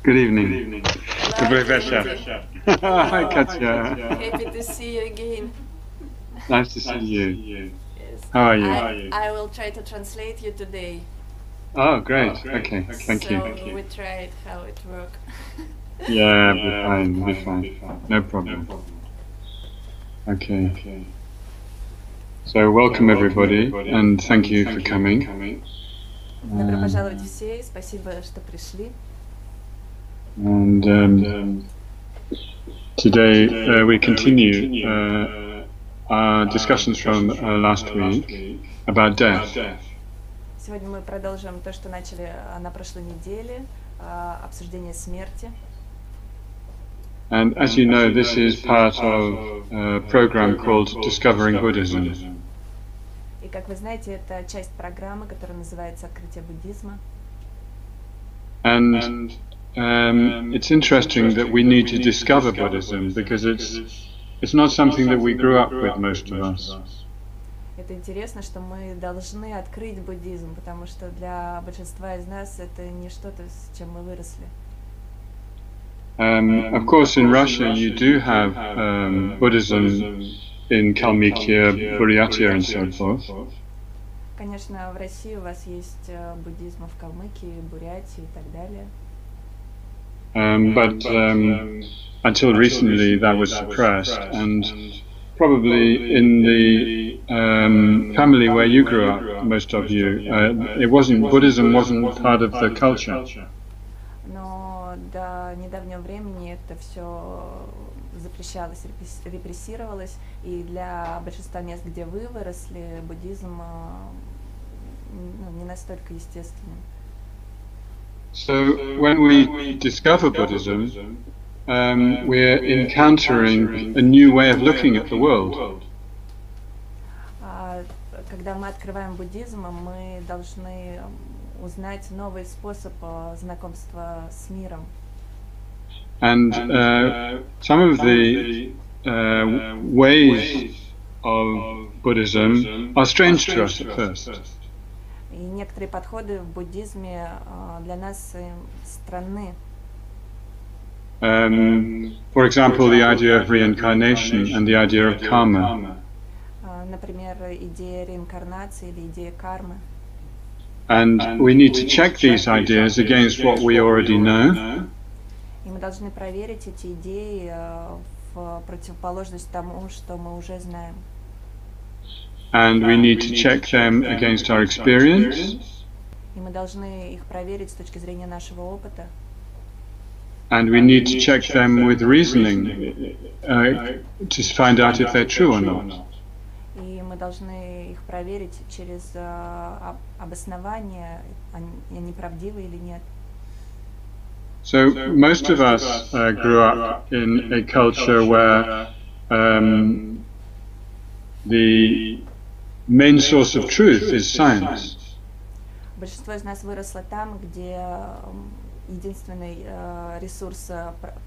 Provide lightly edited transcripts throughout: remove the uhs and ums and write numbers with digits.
Good evening. Добрый вечер. Hi, Katya. Happy to see you again. Nice to see you. Yes. How are you? I will try to translate you today. Oh, great. Okay, thank you. So we tried how it works. Yeah, we'll be fine. No problem. Okay. So welcome everybody, and thank you for coming. Добро пожаловать все, и спасибо, что пришли. And today we continue our discussions from last week about death. Сегодня мы продолжим то, что начали на прошлой неделе, обсуждение смерти. And as you know, this is part of a program called Discovering Buddhism. И как вы знаете, это часть программы, которая называется «Открытие буддизма». And it's interesting that we need to discover Buddhism because it's not something that we grew up with, most of us. Это интересно, что мы должны открыть буддизм, потому что для большинства из нас это не что-то, с чем мы выросли. Of course, in Russia you do have Buddhism in Kalmykia, Buryatia and so forth. Конечно, в России у вас есть буддизм в Калмыкии, Бурятии и так далее. But until recently that was suppressed, and probably in the family where you grew up, most of you, Buddhism wasn't part of the culture. Но до недавнего времени это все запрещалось, репрессировалось, и для большинства мест, где вы выросли, буддизм не настолько естественным. So when we discover Buddhism, we're encountering a new way of looking at the world. Когда мы открываем буддизм, мы должны узнать новый способ знакомства с миром. And some of the ways of Buddhism are strange to us at first. И некоторые подходы в буддизме для нас странны. For example, the idea of reincarnation and the idea of karma. Например, идея реинкарнации или идея кармы. And we need to check these ideas against what we already know. И мы должны проверить эти идеи в противоположность тому, что мы уже знаем. And we need to check them against our experience. И мы должны их проверить с точки зрения нашего опыта. And we need to check them with reasoning to find out if they're true or not. И мы должны их проверить через обоснование, они правдивы или нет. So most of us grew up in a culture where the main source of truth is science. Большинство из нас выросло там, где единственный ресурс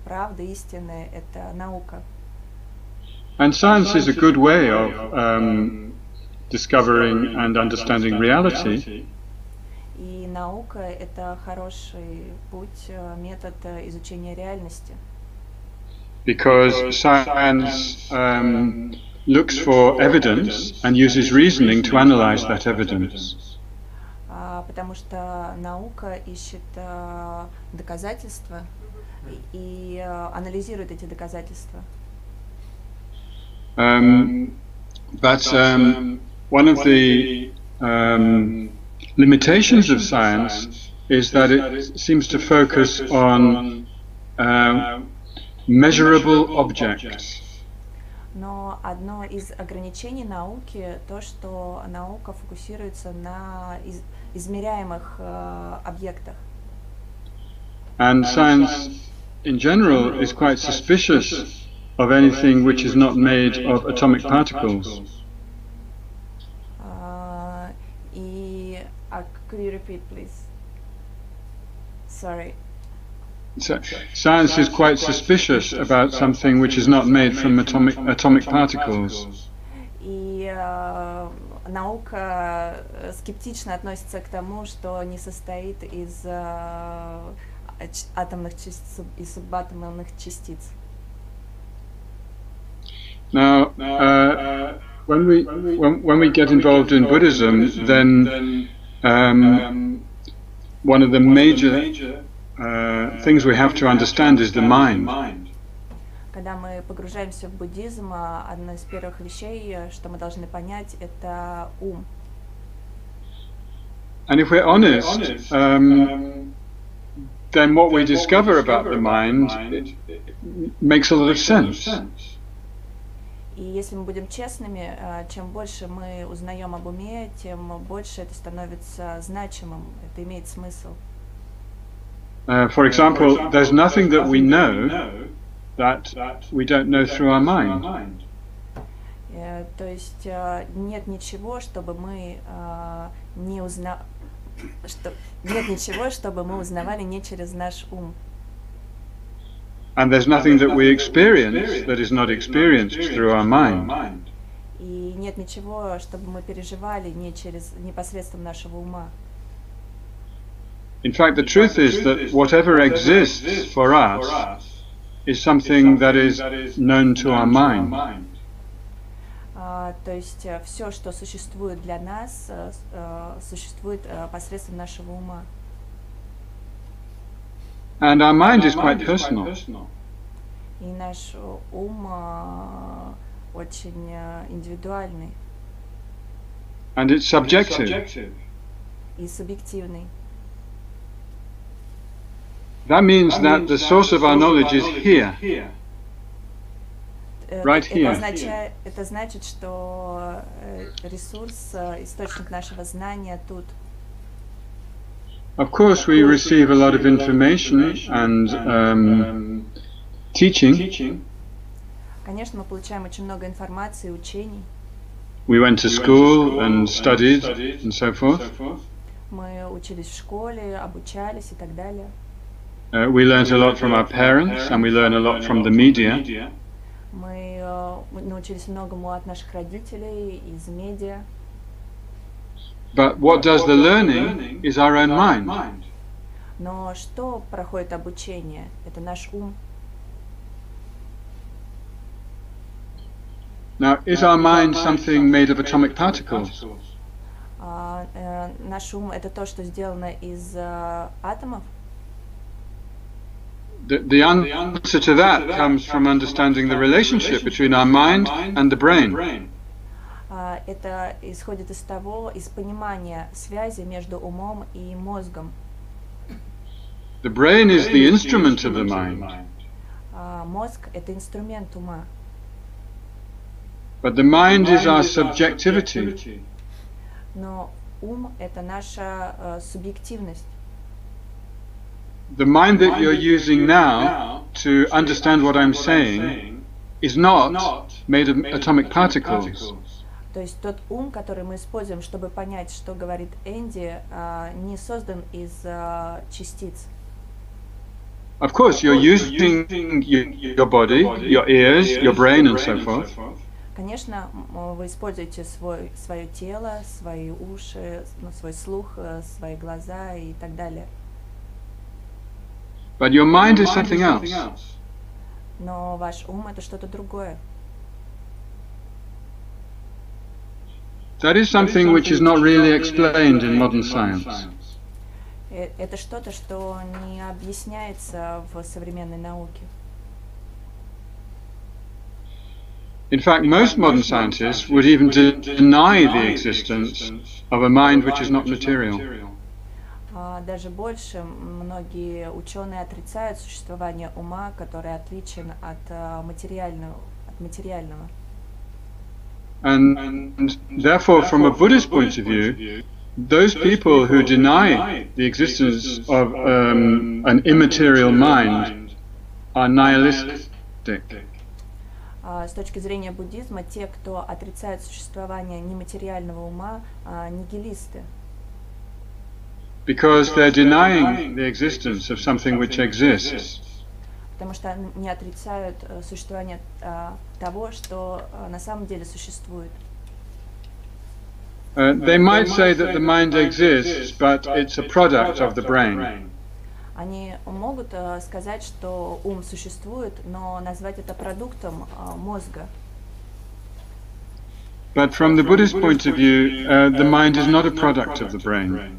правды, истины — это наука. And science is a good way of discovering and understanding reality. И наука — это хороший путь, метод изучения реальности. Because science looks for evidence and uses reasoning to analyze that evidence. Потому что наука ищет доказательства и анализирует эти доказательства. But one of the limitations of science is that it seems to focus on measurable objects. Но одно из ограничений науки то, что наука фокусируется на измеряемых объектах. And science in general is quite suspicious of anything which is not made of atomic particles. Could you repeat, please? Sorry. So, science is quite suspicious about something which is not made from atomic particles. И наука скептично относится к тому, что не состоит из атомных и субатомных частиц. Now, when we get involved in Buddhism, then one of the major things we have to understand is the mind. Когда мы погружаемся в буддизм, одна из первых вещей, что мы должны понять, это ум. And if we're honest, then what we discover about the mind makes a lot of sense. И если мы будем честными, чем больше мы узнаем об уме, тем больше это становится значимым, это имеет смысл. For example, there's nothing that we know that we don't know through our mind. То есть нет ничего, чтобы мы не узнавали, нет ничего, чтобы мы узнавали не через наш ум. And there's nothing that we experience that is not experienced through our mind. И нет ничего, чтобы мы переживали не через непосредством нашего ума. In fact, the truth is that whatever exists for us is something that is known to our mind. То есть все, что существует для нас, существует посредством нашего ума. And our mind is quite personal. И наш ум очень индивидуальный. And it's subjective. И субъективный. That means that the source of our knowledge is here. Right here. Это значит, что ресурс, источник нашего знания тут. Of course, we receive a lot of information and teaching. Конечно, мы получаем очень много информации, учений. We went to school and studied and so forth. Мы учились в школе, обучались и так далее. We learned a lot from our parents, and we learn a lot from the media. Мы научились многому от наших родителей, из медиа. But what does the learning is our own mind. Но что проходит обучение? Это наш ум. Now, is our mind something made of atomic particles? Наш ум это то, что сделано из атомов? The answer to that comes from understanding the relationship between our mind and the brain. Это исходит из понимания связи между умом и мозгом. The brain is the instrument of the mind. Мозг это инструмент ума. But the mind is our subjectivity. Но ум это наша субъективность. The mind that you're using now to understand what I'm saying is not made of atomic particles. То есть тот ум, который мы используем, чтобы понять, что говорит Энди, не создан из частиц. Of course, you're using your body, your ears, your brain, and so forth. Конечно, вы используете свое тело, свои уши, свой слух, свои глаза и так далее. But your mind is something else. Но ваш ум это что-то другое. That is something which is not really explained in modern science. Это что-то, что не объясняется в современной науке. In fact, most modern scientists would even deny the existence of a mind which is not material. Даже больше, многие ученые отрицают существование ума, который отличен от материального. And therefore, from a Buddhist point of view, those people who deny the existence of an immaterial mind are nihilistic. С точки зрения буддизма, те, кто отрицает существование нематериального ума, нигилисты. Because they're denying the existence of something which exists. Потому что не отрицают существование того, что на самом деле существует. They might say that the mind exists, but it's a product of the brain. Они могут сказать, что ум существует, но назвать это продуктом мозга. But from the Buddhist point of view, the mind is not a product of the brain.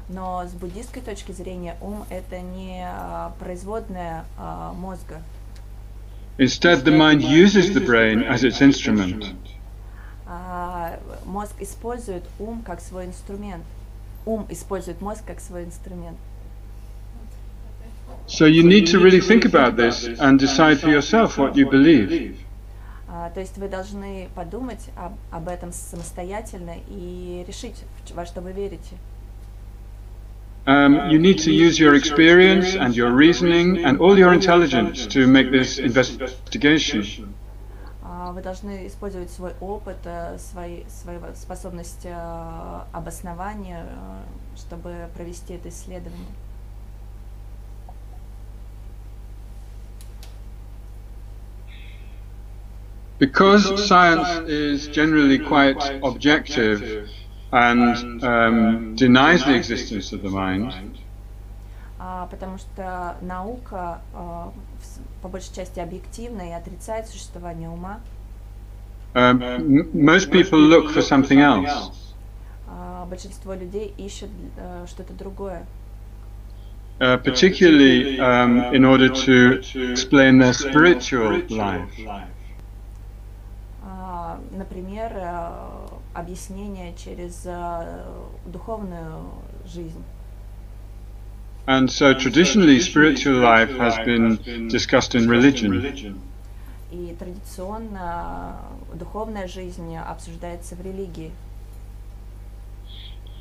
Но с буддистской точки зрения ум это не производная мозга. Instead, the mind uses the brain as its instrument. Мозг использует ум как свой инструмент. Ум использует мозг как свой инструмент. So you need to really think about this and decide for yourself what you believe. То есть вы должны подумать об этом самостоятельно и решить, во что вы верите. You need to use your experience and your reasoning and all your intelligence to make this investigation. Вы должны использовать свой опыт, свою способность обоснования, чтобы провести это исследование. Because science is generally quite objective and denies the existence of the mind, потому что наука по большей части объективна и отрицает существование ума. most people look for something else. Большинство людей ищут что-то другое. Particularly in order to explain their spiritual life. Например, объяснение через духовную жизнь. And so traditionally spiritual life has been discussed in religion. И традиционно духовная жизнь обсуждается в религии.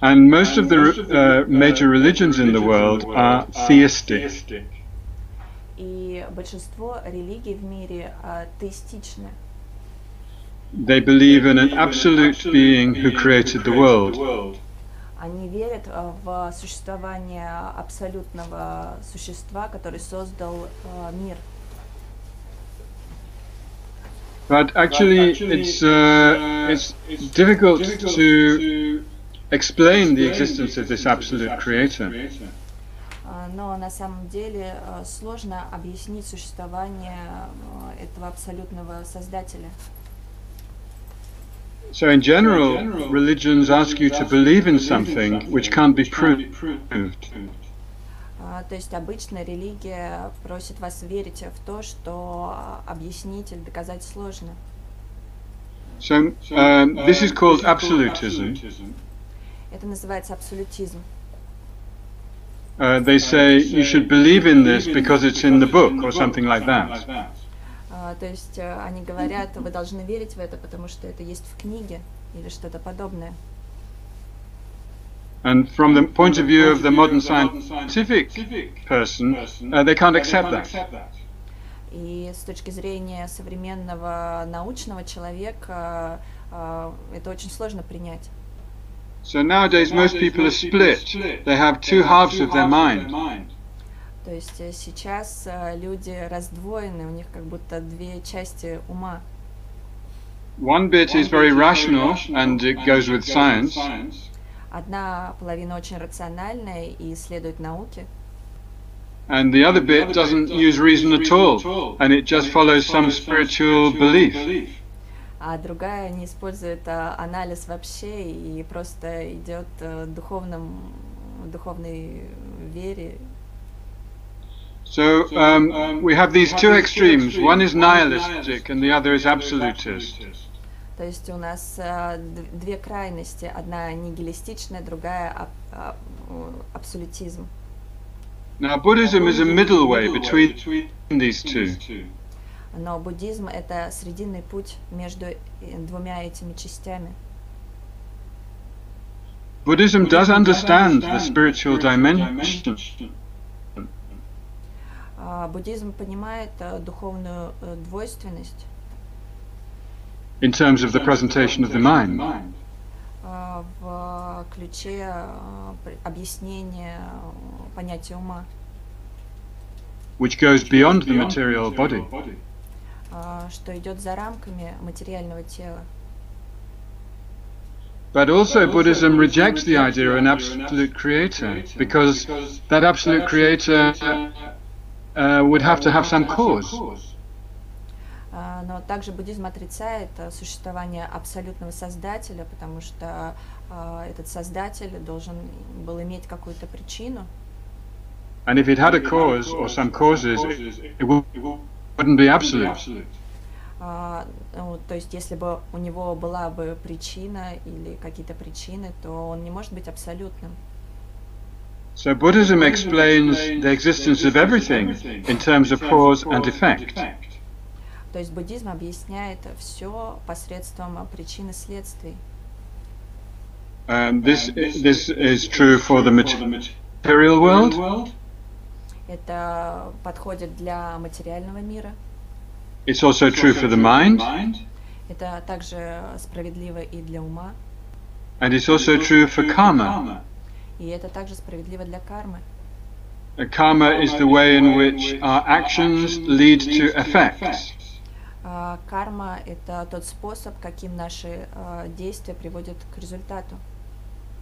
And most of the major religions in the world are theistic. И большинство религий в мире теистичны. They believe in an absolute being who created the world. Они верят в существование абсолютного существа, который создал мир. But actually, it's difficult to explain the existence of this absolute creator. Но на самом деле сложно объяснить существование этого абсолютного создателя. So in general, religions ask you to believe in something which can't be proved. То есть обычно религия просит вас верить в то, что объяснить или доказать сложно. So this is called absolutism. Это называется абсолютизм. They say you should believe in this because it's in the book or something like that. То есть они говорят, вы должны верить в это, потому что это есть в книге или что-то подобное. And from the point of view of the modern scientific person, they can't accept that. И с точки зрения современного научного человека это очень сложно принять. So nowadays most people are split. They have two halves of their mind. То есть сейчас люди раздвоены, у них как будто две части ума. One bit is very rational and it goes with science. Одна половина очень рациональная и следует науке. And the other bit doesn't use reason at all, and it just follows some spiritual belief. А другая не использует анализ вообще и просто идет духовной вере. So we have these two extremes. One is nihilistic and the other is absolutist. То есть у нас две крайности. Одна нигилистичная, другая абсолютизм. Now Buddhism is a middle way between these two. Но буддизм это срединный путь между двумя этими частями. Buddhism does understand the spiritual dimension. Буддизм понимает духовную двойственность. In terms of the presentation of the mind. В ключе объяснения понятия ума. Which goes beyond the material body. Что идет за рамками материального тела. But also Buddhism rejects the idea of an absolute creator, because that absolute creator would have to have some cause. Но также буддизм отрицает существование абсолютного создателя, потому что этот создатель должен был иметь какую-то причину. And if it had a cause or some causes, it wouldn't be absolute. То есть, если бы у него была бы причина или какие-то причины, то он не может быть абсолютным. So Buddhism explains the existence of everything in terms of cause and effect. То есть буддизм объясняет все посредством причин и следствий. This is true for the material world. Это подходит для материального мира. It's also true for the mind. Это также справедливо и для ума. And it's also true for karma. И это также справедливо для кармы. Karma is the way in which our actions lead to effects. Карма – это тот способ, каким наши действия приводят к результату.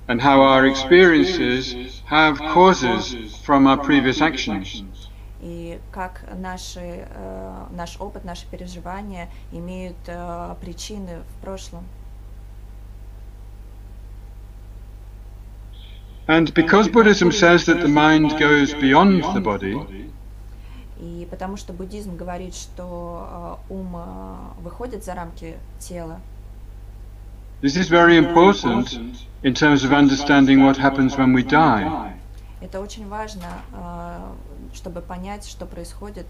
And how our experiences have causes from our previous actions. И как наш опыт, наши переживания имеют причины в прошлом. And because Buddhism says that the mind goes beyond the body, И потому что буддизм говорит, что ум выходит за рамки тела. this is very important in terms of understanding what happens when we die. Это очень важно, чтобы понять, что происходит,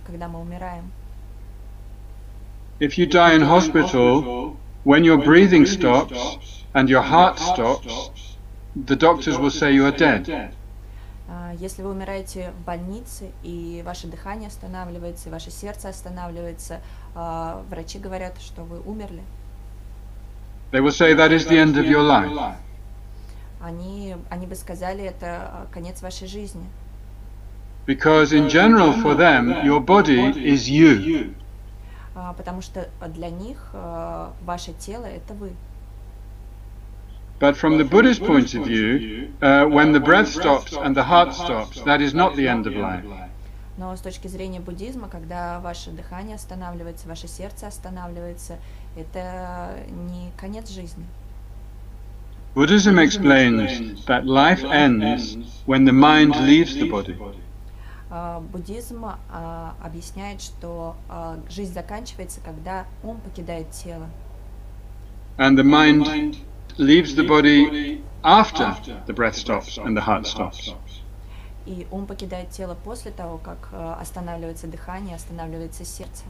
когда мы умираем. If you die in hospital, when your breathing stops and your heart stops, the doctors will say you are dead. Если вы умираете в больнице, и ваше дыхание останавливается, и ваше сердце останавливается, врачи говорят, что вы умерли. They will say that is the end of your life. Они бы сказали, это конец вашей жизни. Because in general for them, your body is you. Потому что для них ваше тело – это вы. But from the Buddhist point of view, when the breath stops and the heart stops, that is not the end of life. Но с точки зрения буддизма, когда ваше дыхание останавливается, ваше сердце останавливается, это не конец жизни. Buddhism explains that life ends when the mind leaves the body. Буддизм объясняет, что жизнь заканчивается, когда ум покидает тело. And the mind leaves the body after the breath stops and the heart stops. И ум покидает тело после того, как останавливается дыхание, останавливается сердце.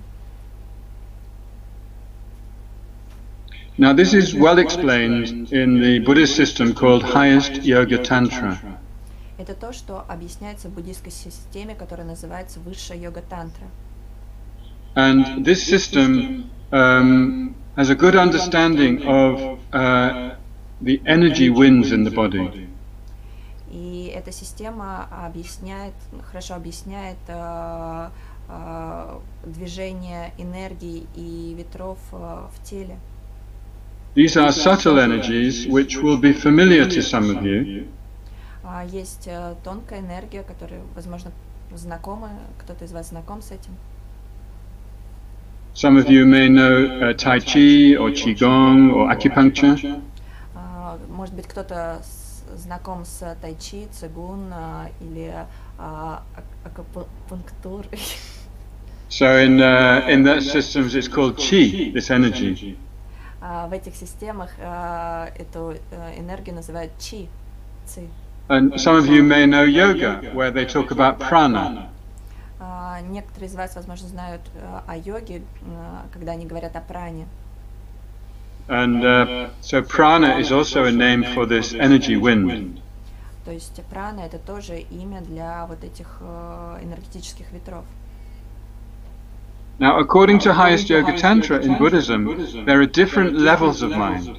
Now this is well explained in the Buddhist system called Highest Yoga Tantra. Это то, что объясняется в буддийской системе, которая называется высшая йога-тантра. And this system has a good understanding of the energy winds in the body. И эта система хорошо объясняет движение энергии и ветров в теле. These are subtle energies which will be familiar to some of you. Есть тонкая энергия, которая, возможно, знакома, кто-то из вас знаком с этим. Some of you may know Tai Chi or Qigong or acupuncture. Может быть, кто-то знаком с тайчи, цигун или акупунктурой. So in that systems it's called Qi, this energy. В этих системах эту энергию называют чи, ци. And some of you may know yoga, where they talk about prana. Некоторые из вас, возможно, знают о йоге, когда они говорят о пране. And so prana is also a name for this energy wind. То есть прана – это тоже имя для вот этих энергетических ветров. Now, according to Highest Yoga Tantra in Buddhism, there are different levels of mind.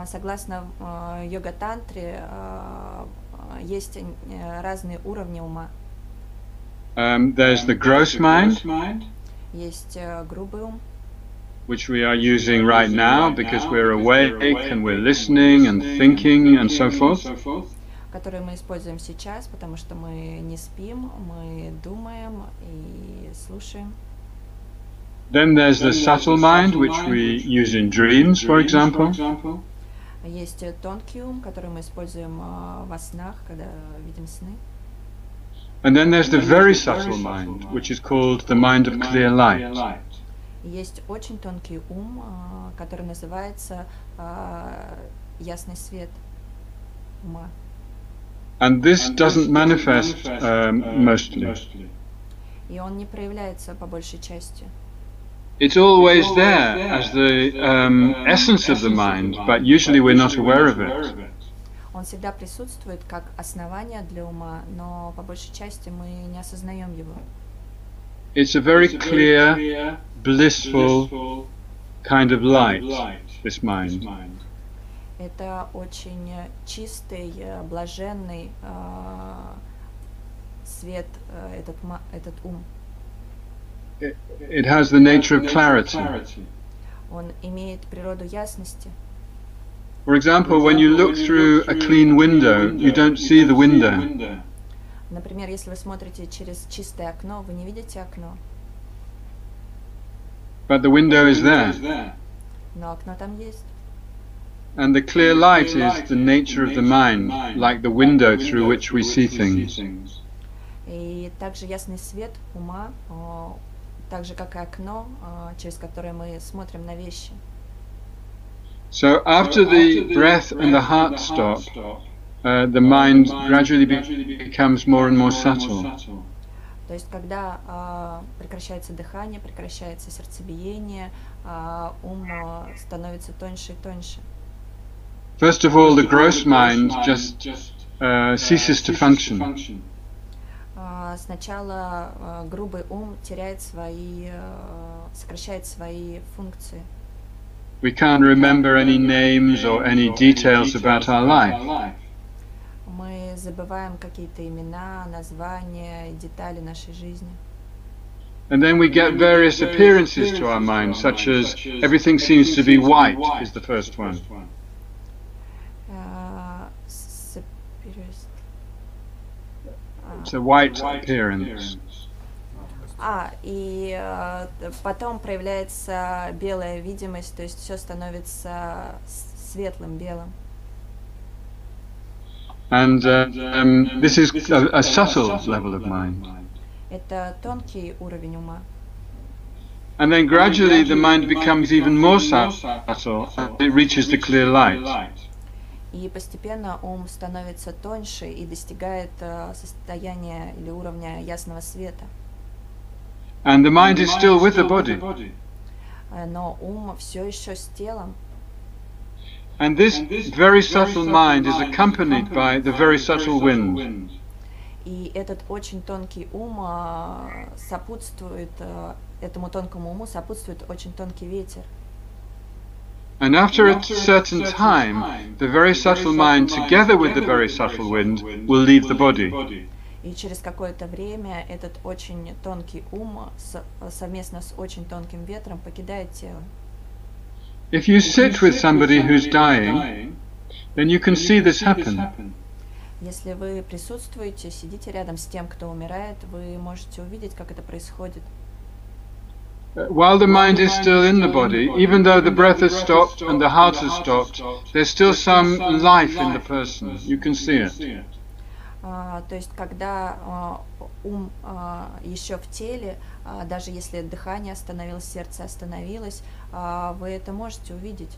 Согласно йога-тантре, есть разные уровни ума. There's the gross mind, Есть грубый ум, which we are using right now because we're awake and we're listening and thinking and so forth. Которые мы используем сейчас, потому что мы не спим, мы думаем и слушаем. Then there's the subtle mind, which we use in dreams, for example. Есть тонкий ум, который мы используем во снах, когда видим сны. And then there's the very subtle mind, which is called the mind of clear light. Есть очень тонкий ум, который называется ясный свет ума. And this doesn't manifest mostly. И он не проявляется по большей части. It's always there as the essence of the mind, but usually we're not aware of it. Он всегда присутствует как основание для ума, но по большей части мы не осознаем его. It's a very clear, blissful kind of light, this mind. Это очень чистый, блаженный свет, этот ум. It has the nature of clarity. Он имеет природу ясности. For example, when you look through a clean window, you don't see the window. Например, если вы смотрите через чистое окно, вы не видите окно. But the window is there. Но окно там есть. And the clear light is the nature of the mind, like the window through which we see things. И также ясный свет ума, так же как и окно, через которое мы смотрим на вещи. So after the breath and the heart stop, the mind gradually becomes more and more subtle. То есть, когда прекращается дыхание, прекращается сердцебиение, ум становится тоньше и тоньше. First of all, the gross mind just ceases to function. Сначала грубый ум теряет сокращает свои функции. We can't remember any names or any details about our life. Мы забываем какие-то имена, названия, детали нашей жизни. And then we get various appearances to our mind, such as everything seems to be white is the first one. It's a white appearance. И потом проявляется белая видимость, то есть все становится светлым, белым. And this is a subtle level of mind. Это тонкий уровень ума. And then gradually the mind becomes even more subtle and it reaches the clear light. И постепенно ум становится тоньше и достигает состояния или уровня ясного света. And the mind is still with the body. Но ум все еще с телом. And this very subtle mind is accompanied by the very subtle wind. И этот очень tонкий ум сопутствует, этому тонкому уму сопутствует очень тонкий ветер. And after a certain time, the very subtle mind, together with the very subtle wind, will leave the body. И через какое-то время этот очень тонкий ум совместно с очень тонким ветром покидает тело. If you sit with somebody who's dying, then you can see this happen. Если вы присутствуете, сидите рядом с тем, кто умирает, вы можете увидеть, как это происходит. While the mind is still in the body, even though the breath has stopped and the heart has stopped, there's still some life in the person. You can see it. То есть, когда ум еще в теле, даже если дыхание остановилось, сердце остановилось, вы это можете увидеть.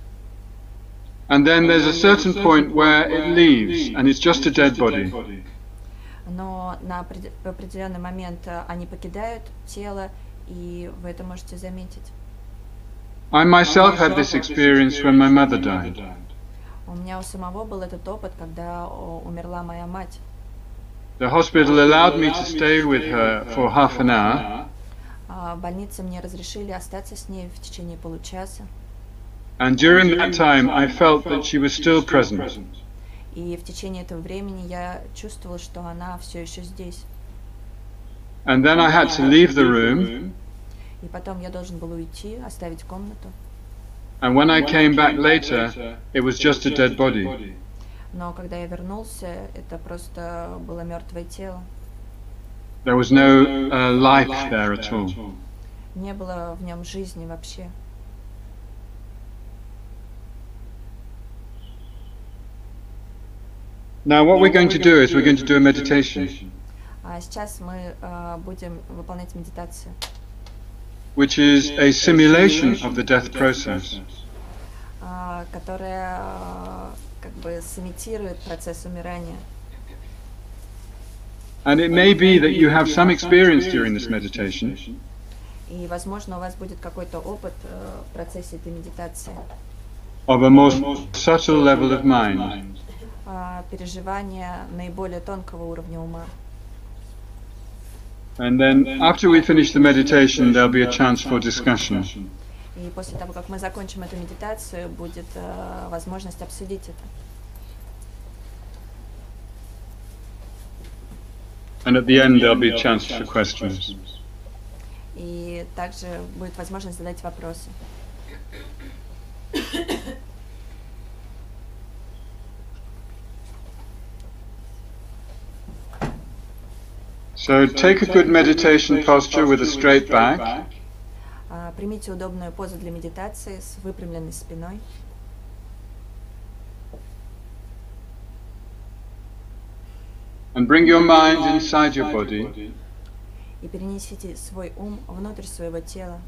And then there's a certain point where it leaves, and it's just a dead body. Но в определенный момент они покидают тело, и вы это можете заметить. I myself had this experience when my mother died. У меня у самого был этот опыт, когда умерла моя мать. The hospital allowed me to stay with her for half an hour. В больнице мне разрешили остаться с ней в течение получаса. And during that time, I felt that she was still present. И в течение этого времени я чувствовала, что она все еще здесь. And then I had to leave the room. И потом я должен был уйти, оставить комнату. And when I came back later, it was just a dead body. Но когда я вернулся, это просто было мертвое тело. There was no life there at all. Не было в нем жизни вообще. Now what we're going to do is we're going to do a meditation, А сейчас мы будем выполнять медитацию, which is a simulation of the death process. которая как бы сымитирует процесс умирания. And it may be that you have some experience during this meditation И, возможно, у вас будет какой-то опыт в процессе этой медитации, of a more subtle level of mind. Переживания наиболее тонкого уровня ума. And then after we finish the meditation, there'll be a chance for discussion. И после того, как мы закончим эту медитацию, будет возможность обсудить это. And at the end, there'll be a chance for questions. И также будет возможность задать вопросы. So take a good meditation posture with a straight back. Примите удобную позу для медитации с выпрямленной спиной. And bring your mind inside your body. И перенесите свой ум внутрь своего тела.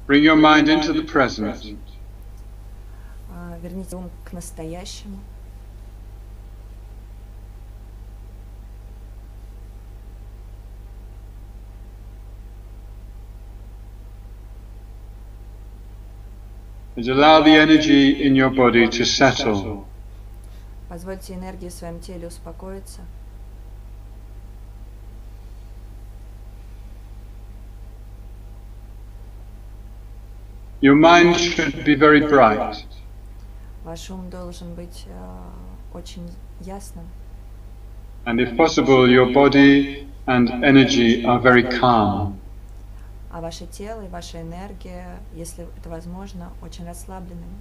Bring your mind into the present. Верните ум к настоящему. And allow the energy in your body to settle. Позвольте энергии в своем теле успокоиться. Your mind should be very bright. Ваш ум должен быть очень ясным. And if possible, your body and energy are very calm. А ваше тело и ваша энергия, если это возможно, очень расслабленными.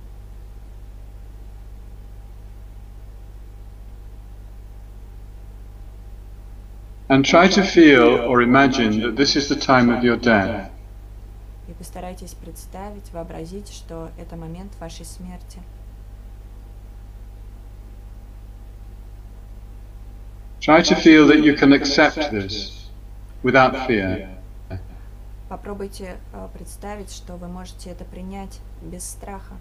And try to feel or imagine that this is the time of your death. И постарайтесь представить, вообразить, что это момент вашей смерти. Try to feel that you can accept this without fear. Попробуйте представить, что вы можете это принять без страха.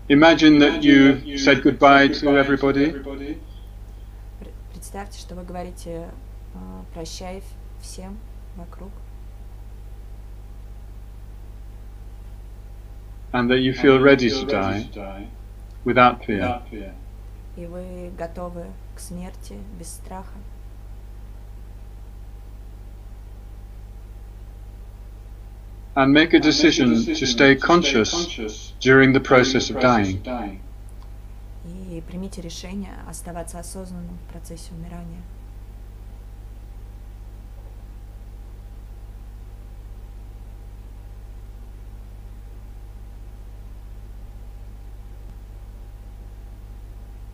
Imagine that you said goodbye to everybody. Представьте, что вы говорите прощай всем вокруг. And that you feel ready to die without fear. И вы готовы к смерти без страха. And make a decision to stay conscious during the process of dying. И примите решение оставаться осознанным в процессе умирания.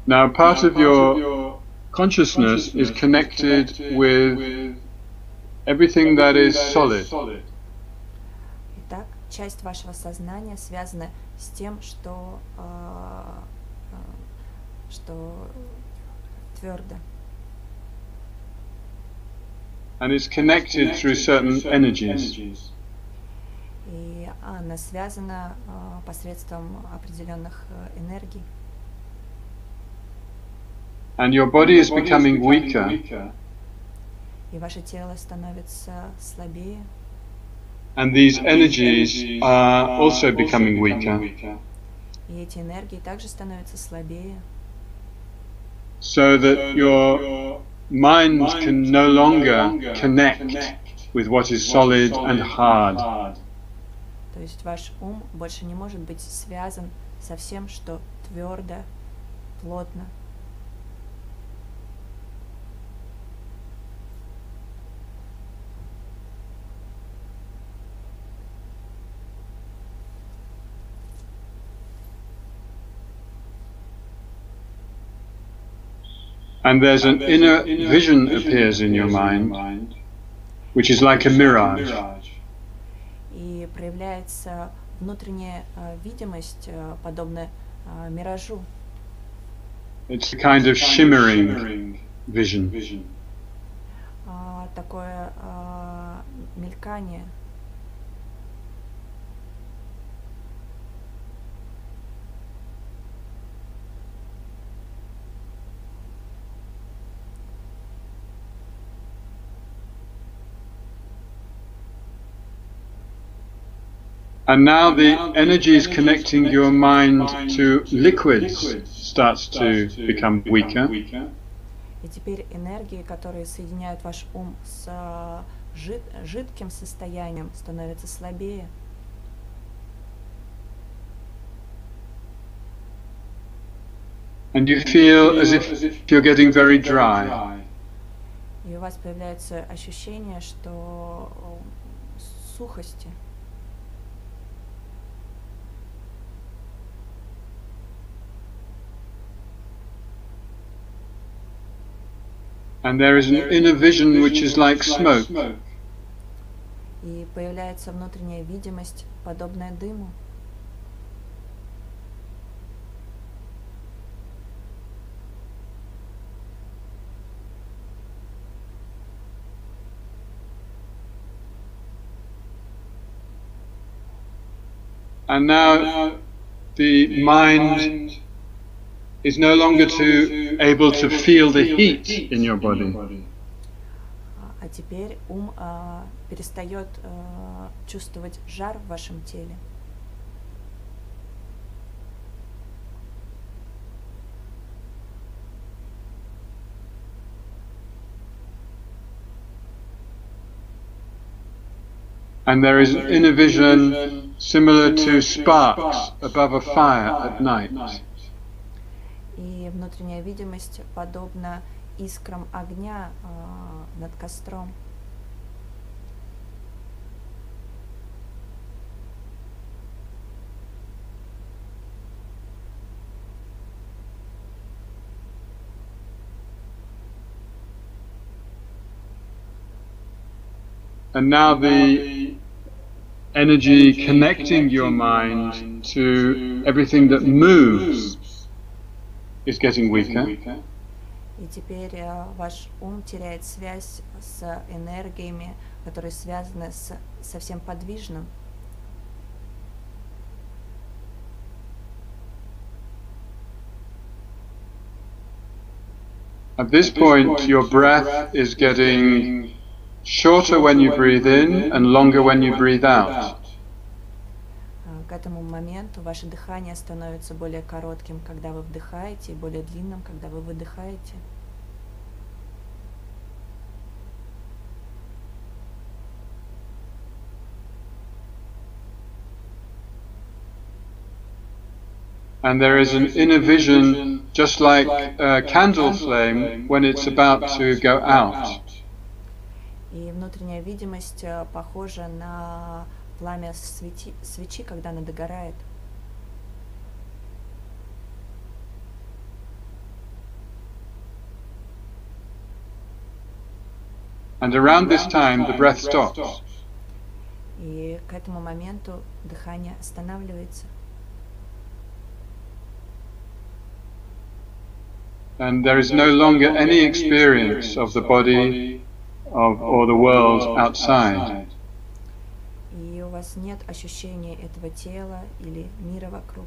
Now, part of your consciousness is connected with everything that is solid. Итак, часть вашего сознания связана с тем, что твердо. And it's connected through certain energies. И она связана посредством определенных энергий. And your body is becoming weaker. И ваше тело становится слабее. And these energies are also becoming weaker. И эти энергии также становятся слабее. So that your mind can no longer connect with what is solid and hard. То То есть ваш ум больше не может быть связан со всем, что твердо, плотно. And there's an inner vision appears in your mind, which is like a mirage. И проявляется внутренняя видимость, подобная миражу. It's a kind of shimmering vision. Такое мелькание. And now the energies connecting your mind to liquids starts to become weaker. И теперь энергии, которые соединяют ваш ум с жидким состоянием, становятся слабее. And you feel as if you're getting very dry. И у вас появляется ощущение, что сухости. And there is an inner vision which is like smoke. И появляется внутренняя видимость, подобная дыму. And now the mind is no longer able to feel the heat in your body. А теперь ум перестает чувствовать жар в вашем теле. And there is an inner vision similar to sparks above a fire at night. И внутренняя видимость подобна искрам огня над костром. And now the energy connecting your mind to everything that moves is getting weaker. И теперь ваш ум теряет связь с энергиями, которые связаны со всем подвижным. At this point, your breath is getting shorter when you breathe in and longer when you breathe out. К этому моменту ваше дыхание становится более коротким, когда вы вдыхаете, и более длинным, когда вы выдыхаете. And there is an inner vision, just like a candle flame when it's about to go out. И внутренняя видимость похожа на пламя свечи, когда она догорает. And around this time, the breath stops. И к этому моменту дыхание останавливается. And there is no longer any experience of the body or the world outside. И у вас нет ощущения этого тела или мира вокруг.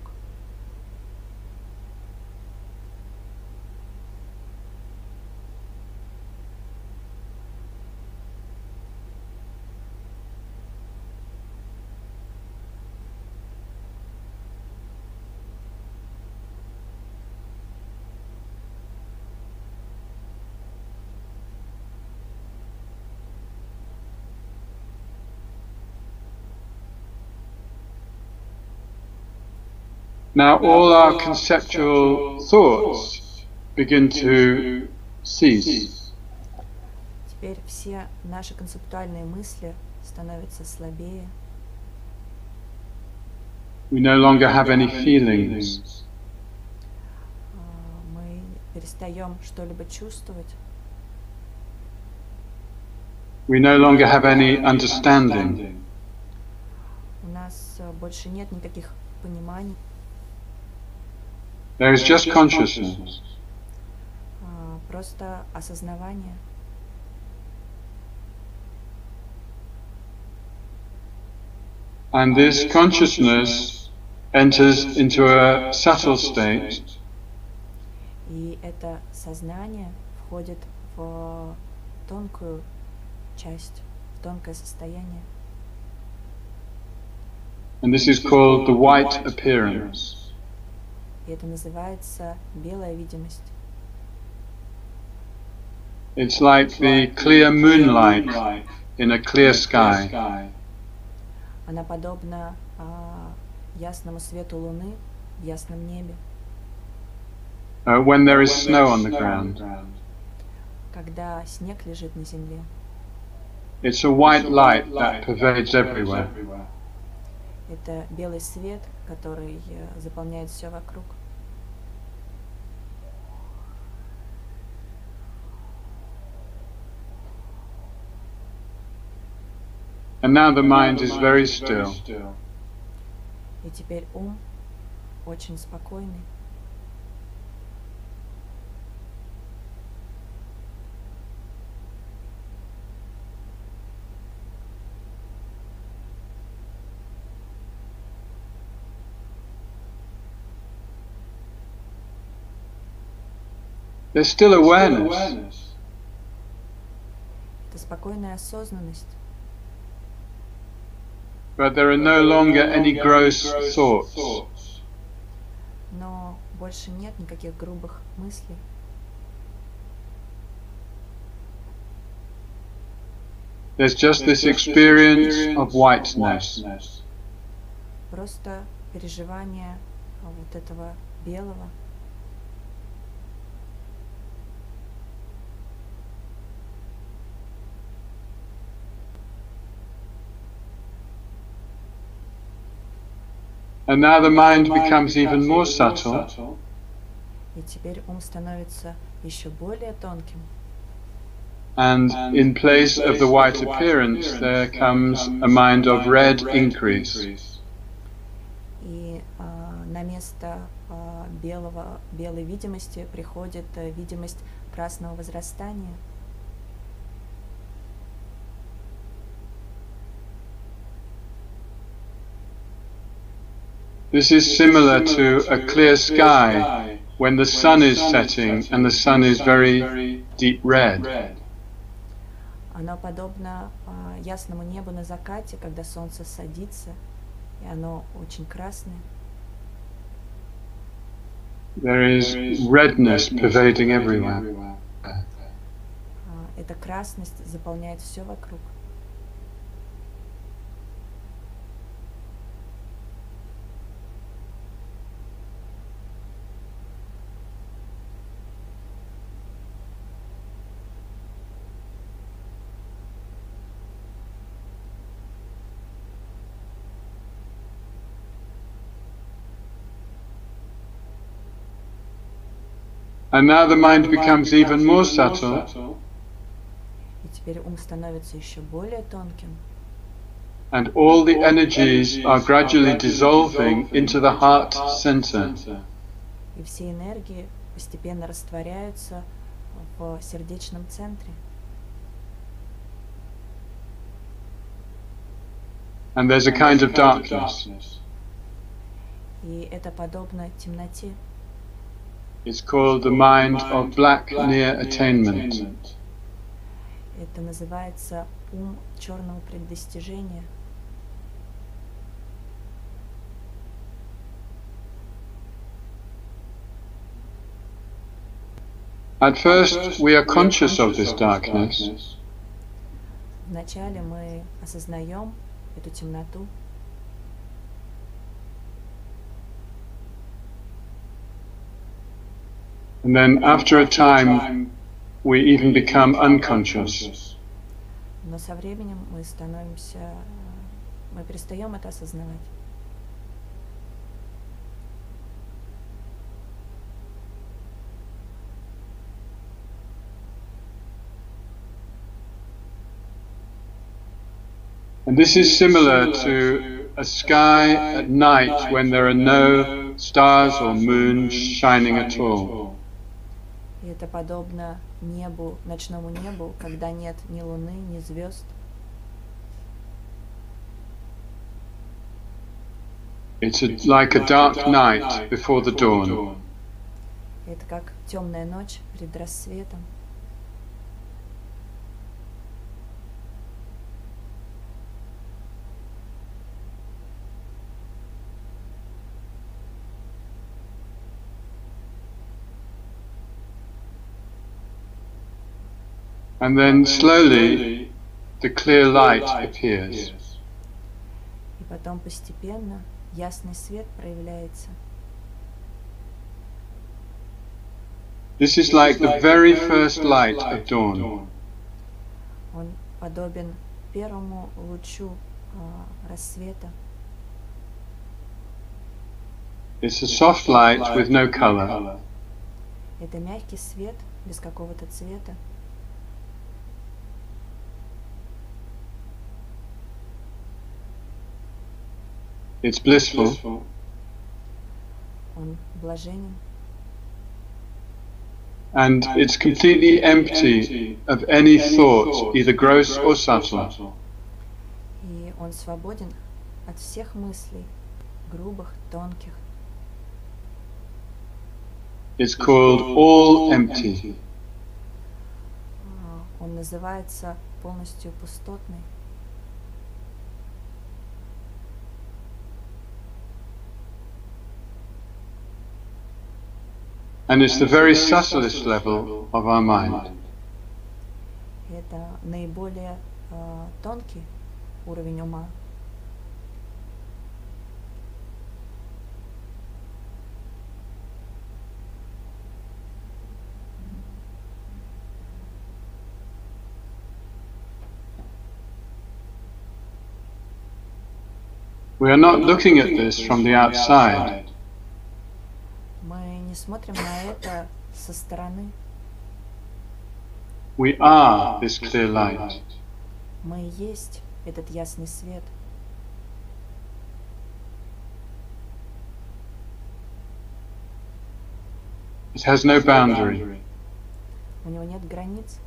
Now all our conceptual thoughts begin to cease. Теперь все наши концептуальные мысли становятся слабее. We no longer have any feelings. Мы перестаем что-либо чувствовать. We no longer have any understanding. У нас больше нет никаких пониманий. There is just consciousness. Просто осознавание. And this consciousness enters into a subtle state. И это сознание входит в тонкую часть, в тонкое состояние. And this is called the white appearance. И это называется белая видимость. It's like the clear moonlight in a clear sky. Она подобна ясному свету луны в ясном небе. When there is snow on the ground. Когда снег лежит на земле. It's a white light that pervades everywhere. Это белый свет, который заполняет все вокруг. And now the mind is very still. И теперь ум очень спокойный. There's still awareness. Это спокойная осознанность. But there are no longer any gross thoughts. Но больше нет никаких грубых мыслей. There's just this experience of whiteness. Просто переживание вот этого белого. And now the mind becomes even more subtle. И теперь ум становится еще более тонким. And in place of the white appearance, there comes a mind of red increase. И на место белой видимости приходит видимость красного возрастания. This is similar to a clear sky when the sun is setting and the sun is very deep red. Оно подобно ясному небу на закате, когда солнце садится, и оно очень красное. There is redness pervading everywhere. Эта красность заполняет все вокруг. And now the mind becomes even more subtle. И теперь ум становится еще более тонким. And all the energies are gradually dissolving into the heart center. И все энергии постепенно растворяются в сердечном центре. And there's a kind of darkness. И это подобно темноте. It's called the mind of black near attainment. Это называется ум черного преддостижения. At first we are conscious of this darkness. Вначале мы осознаем эту темноту. And then after a time, we even become unconscious. Но со временем мы перестаем это осознавать. And this is similar to a sky at night when there are no stars or moons shining at all. И это подобно небу, ночному небу, когда нет ни луны, ни звезд. It's like a dark night before the dawn. Это как темная ночь перед рассветом. And then slowly the clear light appears. И потом постепенно ясный свет проявляется. This is like the very first light of dawn. Он подобен первому лучу рассвета. It's a soft light with no color. Это мягкий свет без какого-то цвета. It's blissful. Он блаженен. And it's completely empty of any thought, either gross or subtle. И он свободен от всех мыслей, грубых, тонких. It's called all empty. Он называется полностью пустотный. And it's the very subtlest level of our mind. Это наиболее тонкий уровень ума. We are not looking at this from the outside. Мы не смотрим на это со стороны. We are this clear light. Мы и есть этот ясный свет. It has no boundary. У него нет границ.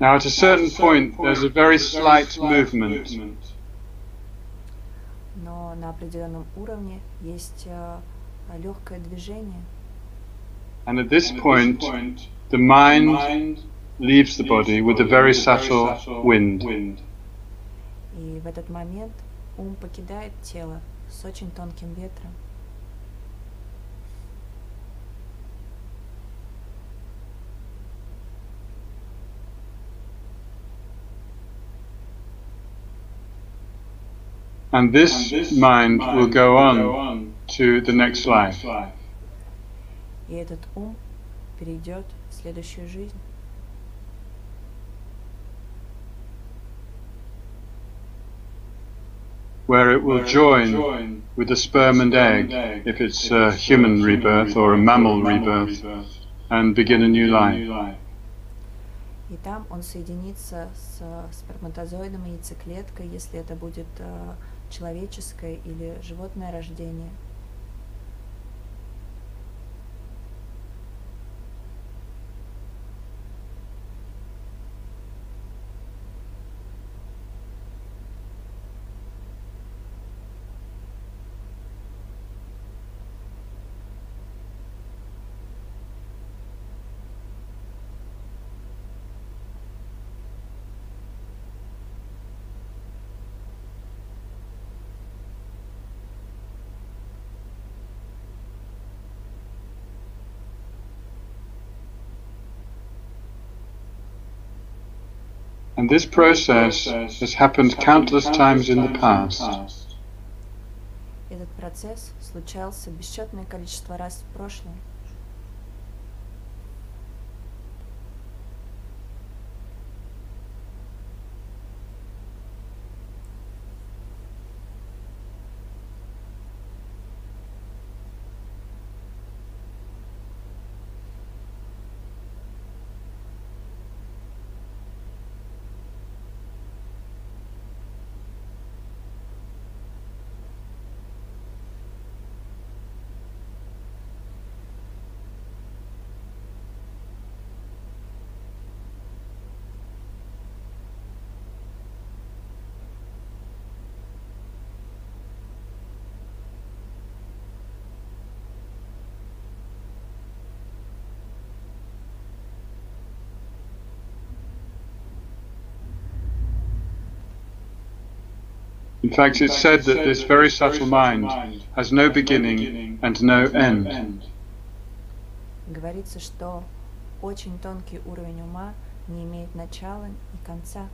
Now at a certain point there's a very slight movement. Но на определенном уровне есть легкое движение. And at this point the mind leaves the body with a very subtle wind. И в этот момент ум покидает тело с очень тонким ветром. And this mind will go on to the next life. И этот ум перейдет в следующую жизнь. where it will join with the sperm and egg, if it's a human rebirth or a mammal rebirth, and begin a new life. И там он соединится с сперматозоидом и яйцеклеткой, если это будет человеческое или животное рождение. And this process has happened countless times in the past. Этот процесс случался бесчетное количество раз в прошлом. In fact, it's said that this very subtle mind has no beginning and no end. Говорится, что очень тонкий уровень ума не имеет начала и конца.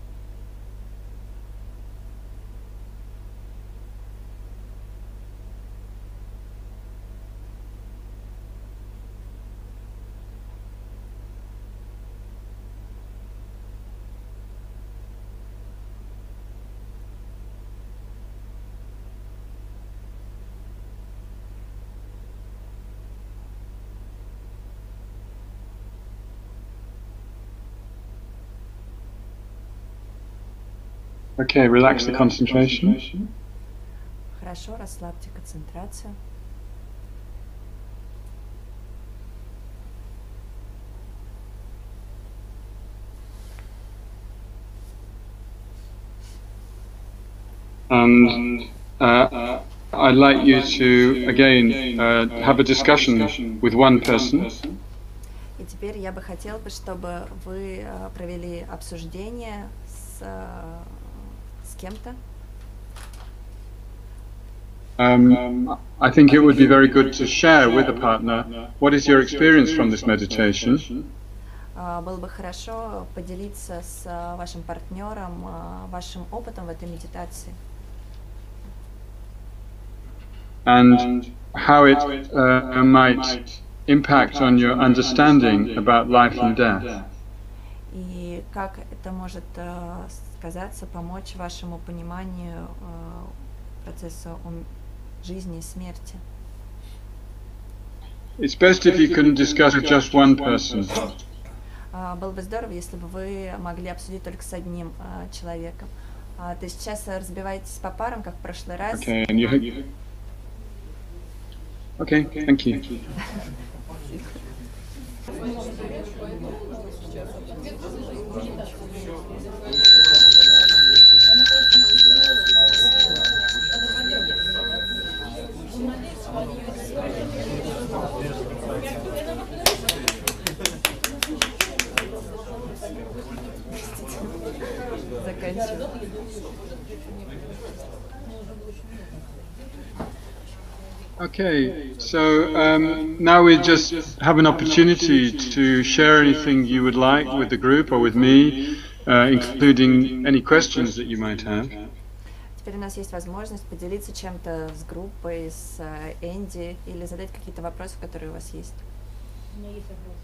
Okay, relax the concentration. Хорошо, расслабьте концентрацию. And I'd like you to, again, have a discussion with one person. И теперь я бы хотела, чтобы вы провели обсуждение с кем-то. I think it would be very good to share with a partner what is your experience from this meditation. Было бы хорошо поделиться с вашим партнером вашим опытом в этой медитации. And how it might impact on your understanding about life and death. И как это может сказаться, помочь вашему пониманию процесса жизни и смерти. It's best if you can discuss with just one person. Было бы здорово, если бы вы могли обсудить только с одним человеком. То есть сейчас разбиваетесь по парам, как в прошлый раз. Okay, and you... Okay, thank you. Заканчиваю. Okay, so now we just have an opportunity to share anything you would like with the group or with me, including any questions that you might have. Теперь у нас есть возможность поделиться чем-то с группой, с Энди, или задать какие-то вопросы, которые у вас есть. У меня есть вопрос.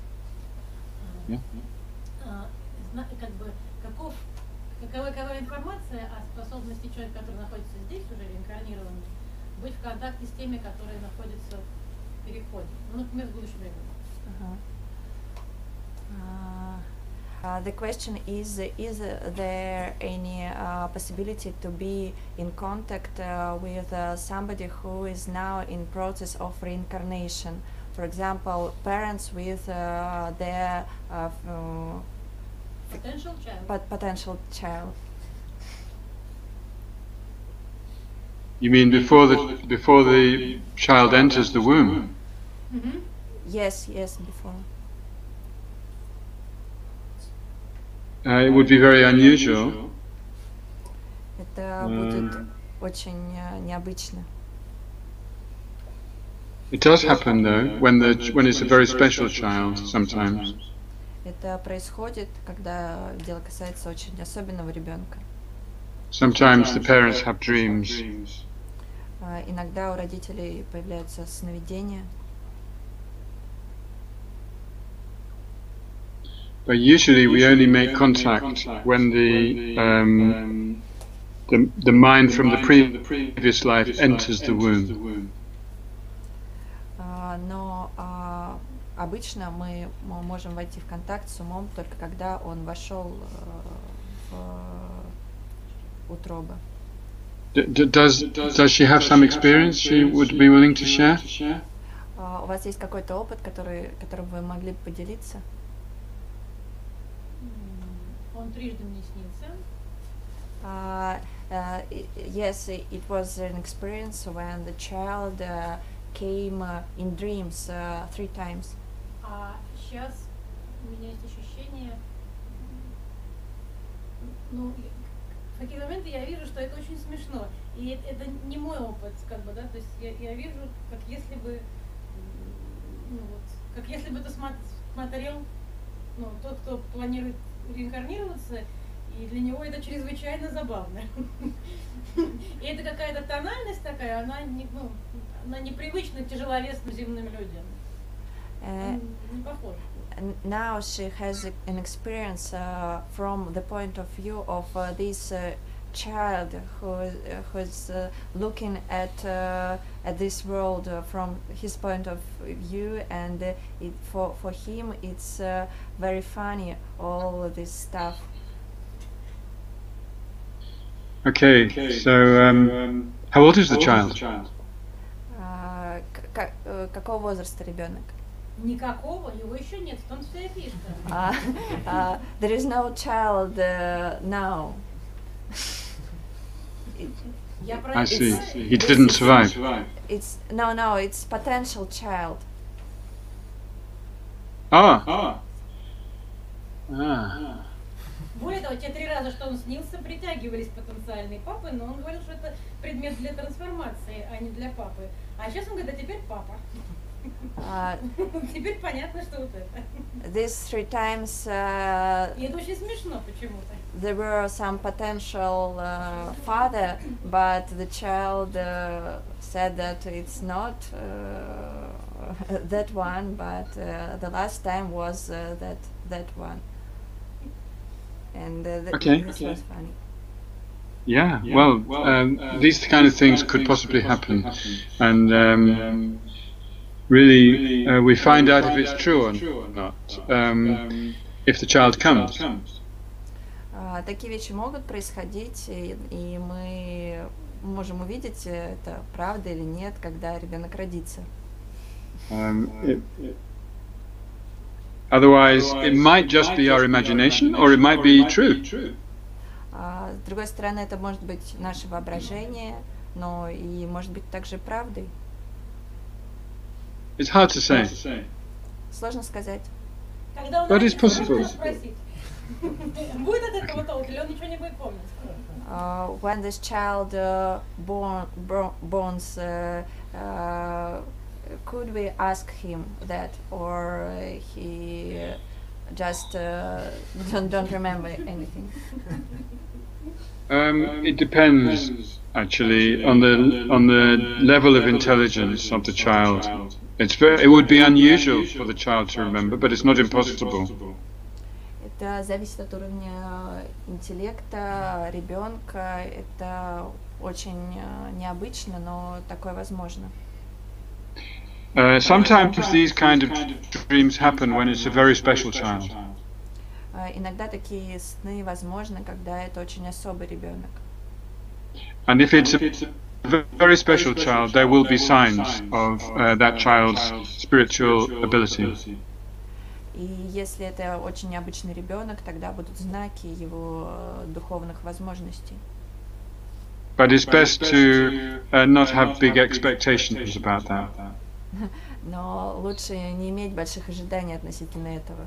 Yeah. Как бы, какова информация о способности человека, который находится здесь, уже реинкарнированный, быть в контакте с теми, которые находятся в переходе. Ну, например, с будущим ребенком. The question is there any possibility to be in contact with somebody who is now in process of reincarnation? For example, parents with their potential child. You mean before the child enters the womb? Mm-hmm. Yes, before. It would be very unusual. Это будет очень необычно. It does happen though, when it's a very special child sometimes. Это происходит, когда дело касается очень особенного ребенка. Sometimes the parents have dreams. Иногда у родителей появляются сновидения. But usually we only make contact when the mind from the previous life enters the womb. Но обычно мы можем войти в контакт с умом только когда он вошел в утробу. Does she have some experience she would be willing to share? У вас есть какой-то опыт, которым вы могли бы поделиться? Он трижды мне снился. Yes, it was an experience when the child came in dreams 3 times. А сейчас у меня есть ощущение, ну, в какие моменты я вижу, что это очень смешно. И это не мой опыт, как бы, да, то есть я вижу, как если бы, ну вот, как если бы ты смотрел, ну, тот, кто планирует реинкарнироваться, и для него это чрезвычайно забавно. И это какая-то тональность такая, она непривычна тяжеловесным земным людям. Не похоже. Now she has an experience from the point of view of this child who's looking at this world from his point of view, and for him it's very funny, all this stuff. Okay, so how old is the child? Какого возраста ребенок? Никакого, его еще нет, в том вся фишка. There is no child now. I see. He didn't survive. No, it's potential child. Более того, те 3 раза, что он снился, притягивались потенциальные папы, но он говорил, что это предмет для трансформации, а не для папы. А сейчас он говорит, а теперь папа. Теперь понятно, что вот это. These 3 times. И это очень смешно почему-то. There were some potential father, but the child said that it's not that one, but the last time was that one. And this was funny. Yeah, well, these kind of things could possibly happen, and really we find out if it's true or not if the child comes. Такие вещи могут происходить, и мы можем увидеть, это правда или нет, когда ребенок родится. Otherwise, it might just be our imagination, or it might be true. С другой стороны, это может быть наше воображение, но и может быть также правдой. It's hard to say. Сложно сказать. But it's possible. Будет от этого толк, или он ничего не будет помнить? When this child borns, could we ask him that, or he just don't remember anything? It depends, actually, on the level of intelligence of the child. It would be unusual for the child to remember, but it's not impossible. Это зависит от уровня интеллекта ребенка. Это очень необычно, но такое возможно. Sometimes these kind of dreams happen when it's a very special child. Иногда такие сны возможны, когда это очень особый ребенок. And if it's a very special child, there will be signs of that child's spiritual ability. И если это очень необычный ребенок, тогда будут знаки его духовных возможностей. But it's best to not have big expectations about that. Но лучше не иметь больших ожиданий относительно этого.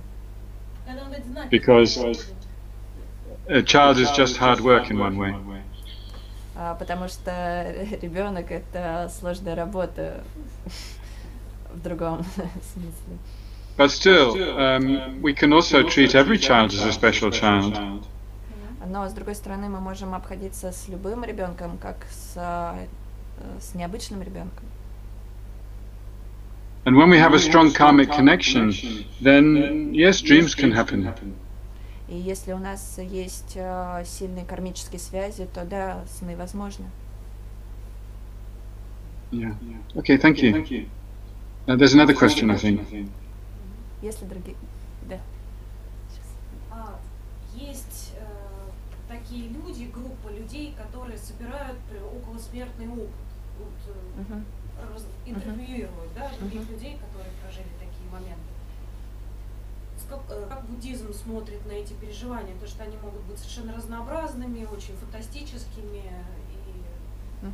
Because a child is just hard work in one way. Потому что ребенок это сложная работа в другом смысле. But still, we can also treat every child as a special child. Но с другой стороны, мы можем обходиться с любым ребенком, как с необычным ребенком. And when we have a strong karmic connection, then yes, dreams can happen. И если у нас есть сильные кармические связи, то да, сны возможны. Yeah. Okay, thank you. There's another question, I think. Если другие, да. Есть такие люди, группа людей, которые собирают околосмертный опыт. Вот, интервьюируют, да, других людей, которые прожили такие моменты. Как буддизм смотрит на эти переживания? То, что они могут быть совершенно разнообразными, очень фантастическими, и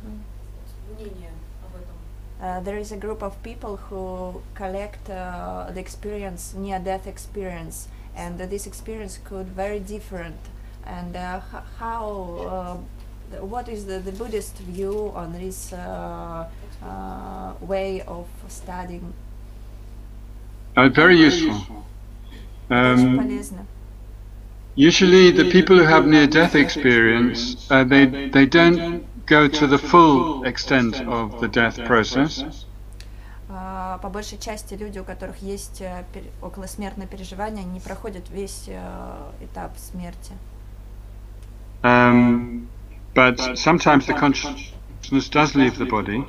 мнение об этом. There is a group of people who collect the experience, near-death experience, and this experience could very different. And what is the Buddhist view on this way of studying? Very useful. Очень полезно. Usually, the people who have near-death experience, they don't go to the full extent of the death process. По большей части люди, у которых есть околосмертное переживание, не проходят весь этап смерти. But sometimes the consciousness does leave the body.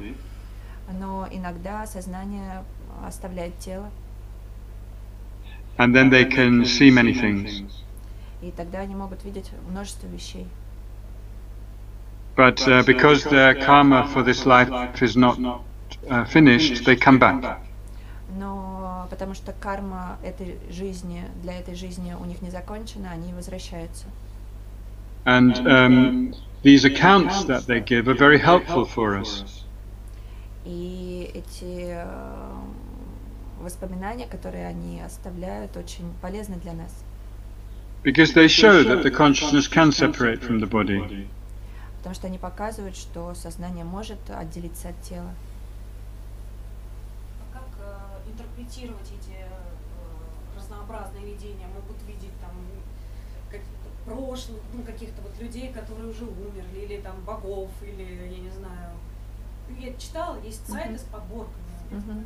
Но иногда сознание оставляет тело. And then they can see many things. И тогда они могут видеть множество вещей. But because their karma for this life is not finished, they come back. Но потому что карма этой жизни, для этой жизни у них не закончена, они возвращаются. And these accounts that they give are very helpful for us. И эти воспоминания, которые они оставляют, очень полезны для нас. Because they show that the consciousness can separate from the body. Потому что они показывают, что сознание может отделиться от тела. Как интерпретировать эти разнообразные видения? Могут видеть там прошлых, каких-то вот людей, которые уже умерли, или там богов, или я не знаю. Я читала, есть сайты с подборками.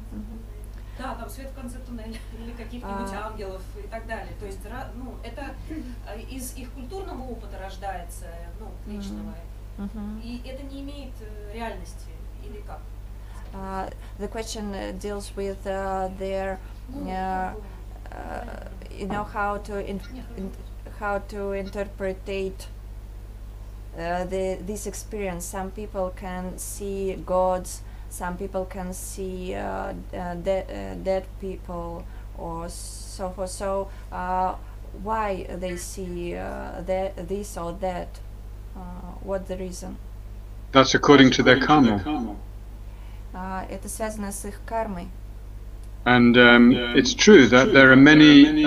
Да, там свет в конце туннеля, или каких-нибудь ангелов и так далее. То есть, это из их культурного опыта рождается, личного. И это не имеет реальности, или как? The question deals with their, how to interpret this experience. Some people can see gods, some people can see dead people, or so forth. So why they see this or that? What's the reason? That's according to their karma. Это связано с их кармой. And it's true that there are many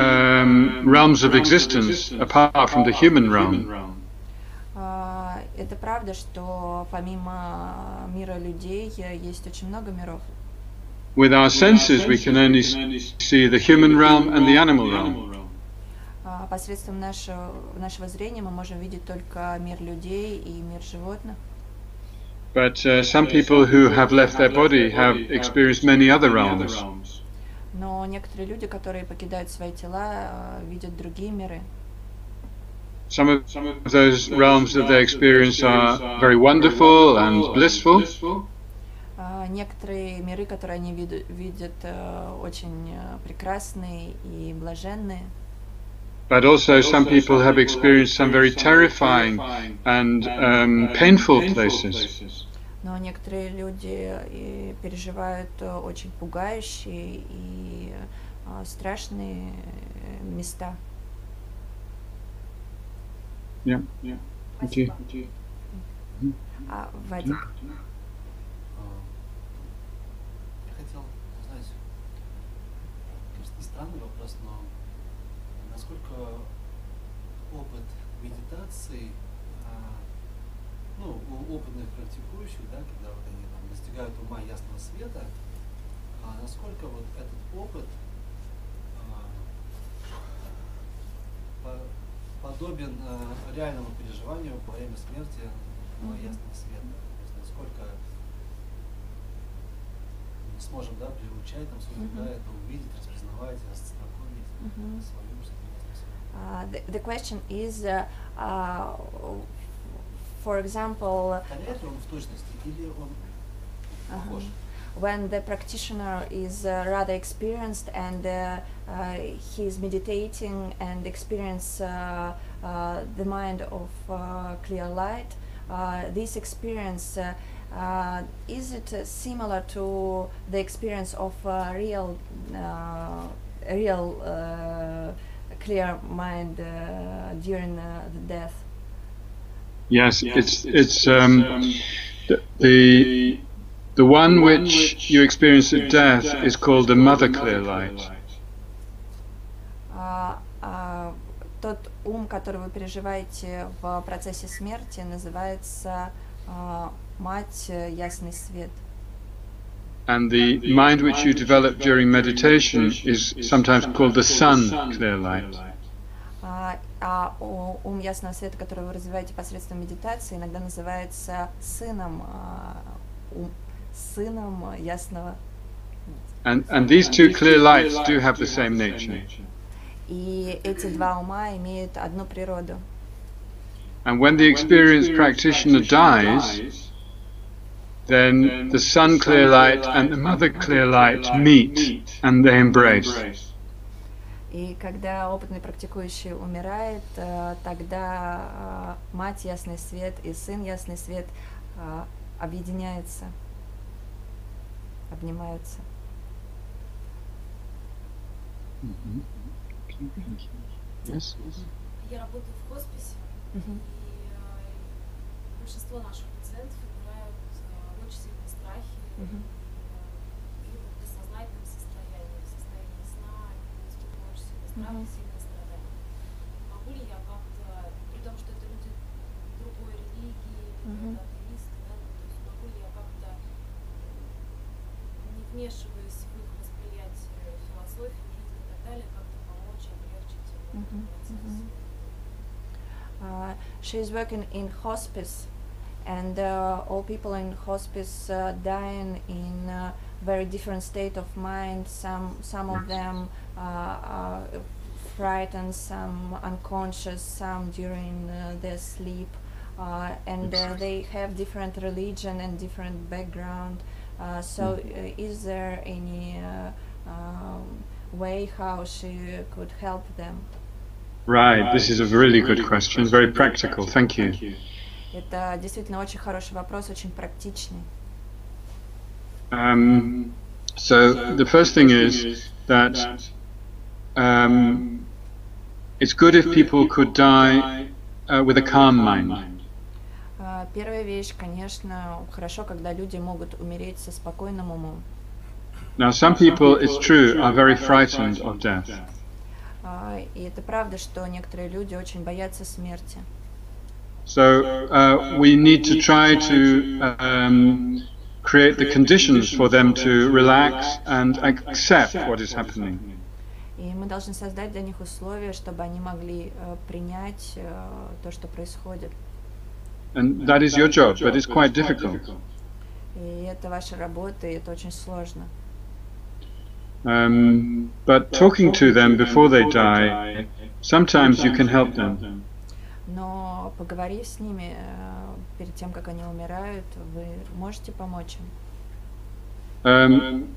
realms of existence apart from the human realm. Это правда, что помимо мира людей есть очень много миров. With our senses, we can only see the human realm and the animal realm. Посредством нашего зрения мы можем видеть только мир людей и мир животных. But some people who have left their body have experienced many other realms. Но некоторые люди, которые покидают свои тела, видят другие миры. some of those realms that they experience are very wonderful and blissful. Некоторые миры, которые они видят, очень прекрасные и блаженные. But also some people have experienced some very terrifying and painful places. Но некоторые люди переживают очень пугающие и страшные места. Yeah. Спасибо. Вадик. Я хотел узнать, конечно, не странный вопрос, но насколько опыт медитации, ну, у опытных практикующих, да, когда вот они там достигают ума ясного света, насколько вот этот опыт подобен реальному переживанию во время смерти ума ясного света? То есть насколько мы сможем, да, приучать, там, слегка это увидеть, распознавать, ознакомить свою ясный свет? The question is, for example, when the practitioner is rather experienced and he is meditating and experience the mind of clear light, this experience, is it similar to the experience of real clear mind during the death? Yes, it's the one which you experience at death is called the mother clear light. Тот ум, который вы переживаете в процессе смерти, называется мать ясный свет. And the mind which you develop during meditation is sometimes called the sun clear light. Ум ясного света, который вы развиваете посредством медитации, иногда называется сыном ясного. And these two clear lights do have the same nature. И эти два ума имеют одну природу. And when the experienced practitioner dies, then the sun clear light and the mother clear light meet and they embrace. И когда опытный практикующий умирает, тогда мать ясный свет и сын ясный свет объединяются, обнимаются. Yes. Я работаю в хосписе, и большинство наших пациентов умирают в очень сильном страхе, либо в бессознательном состоянии, в состоянии сна, испытывают очень сильный страх и сильное страдание. Могу ли я как-то, при том, что это люди другой религии, либо атеисты, да, то есть могу ли я как-то, не вмешиваясь в их восприятие философии, жизни и так далее, как-то помочь, облегчить процесс? She is working in hospice, and all people in hospice dying in a very different state of mind. Some of them are frightened, some unconscious, some during their sleep, and they have different religion and different background. So is there any way how she could help them? Right, this is a really good question, very practical, thank you. Это действительно очень хороший вопрос, очень практичный. So the first thing is that it's good if people could die with a calm mind. Первая вещь, конечно, хорошо, когда люди могут умереть со спокойным умом. Now some people, it's true, are very frightened of death. И это правда, что некоторые люди очень боятся смерти. So we need to try to create the conditions for them to relax and accept what is happening. И мы должны создать для них условия, чтобы они могли принять то, что происходит. And that is your job, but it's quite difficult. И это ваша работа, и это очень сложно. But talking to them before they die, sometimes you can help them. Но поговорив с ними перед тем, как они умирают, вы можете помочь им.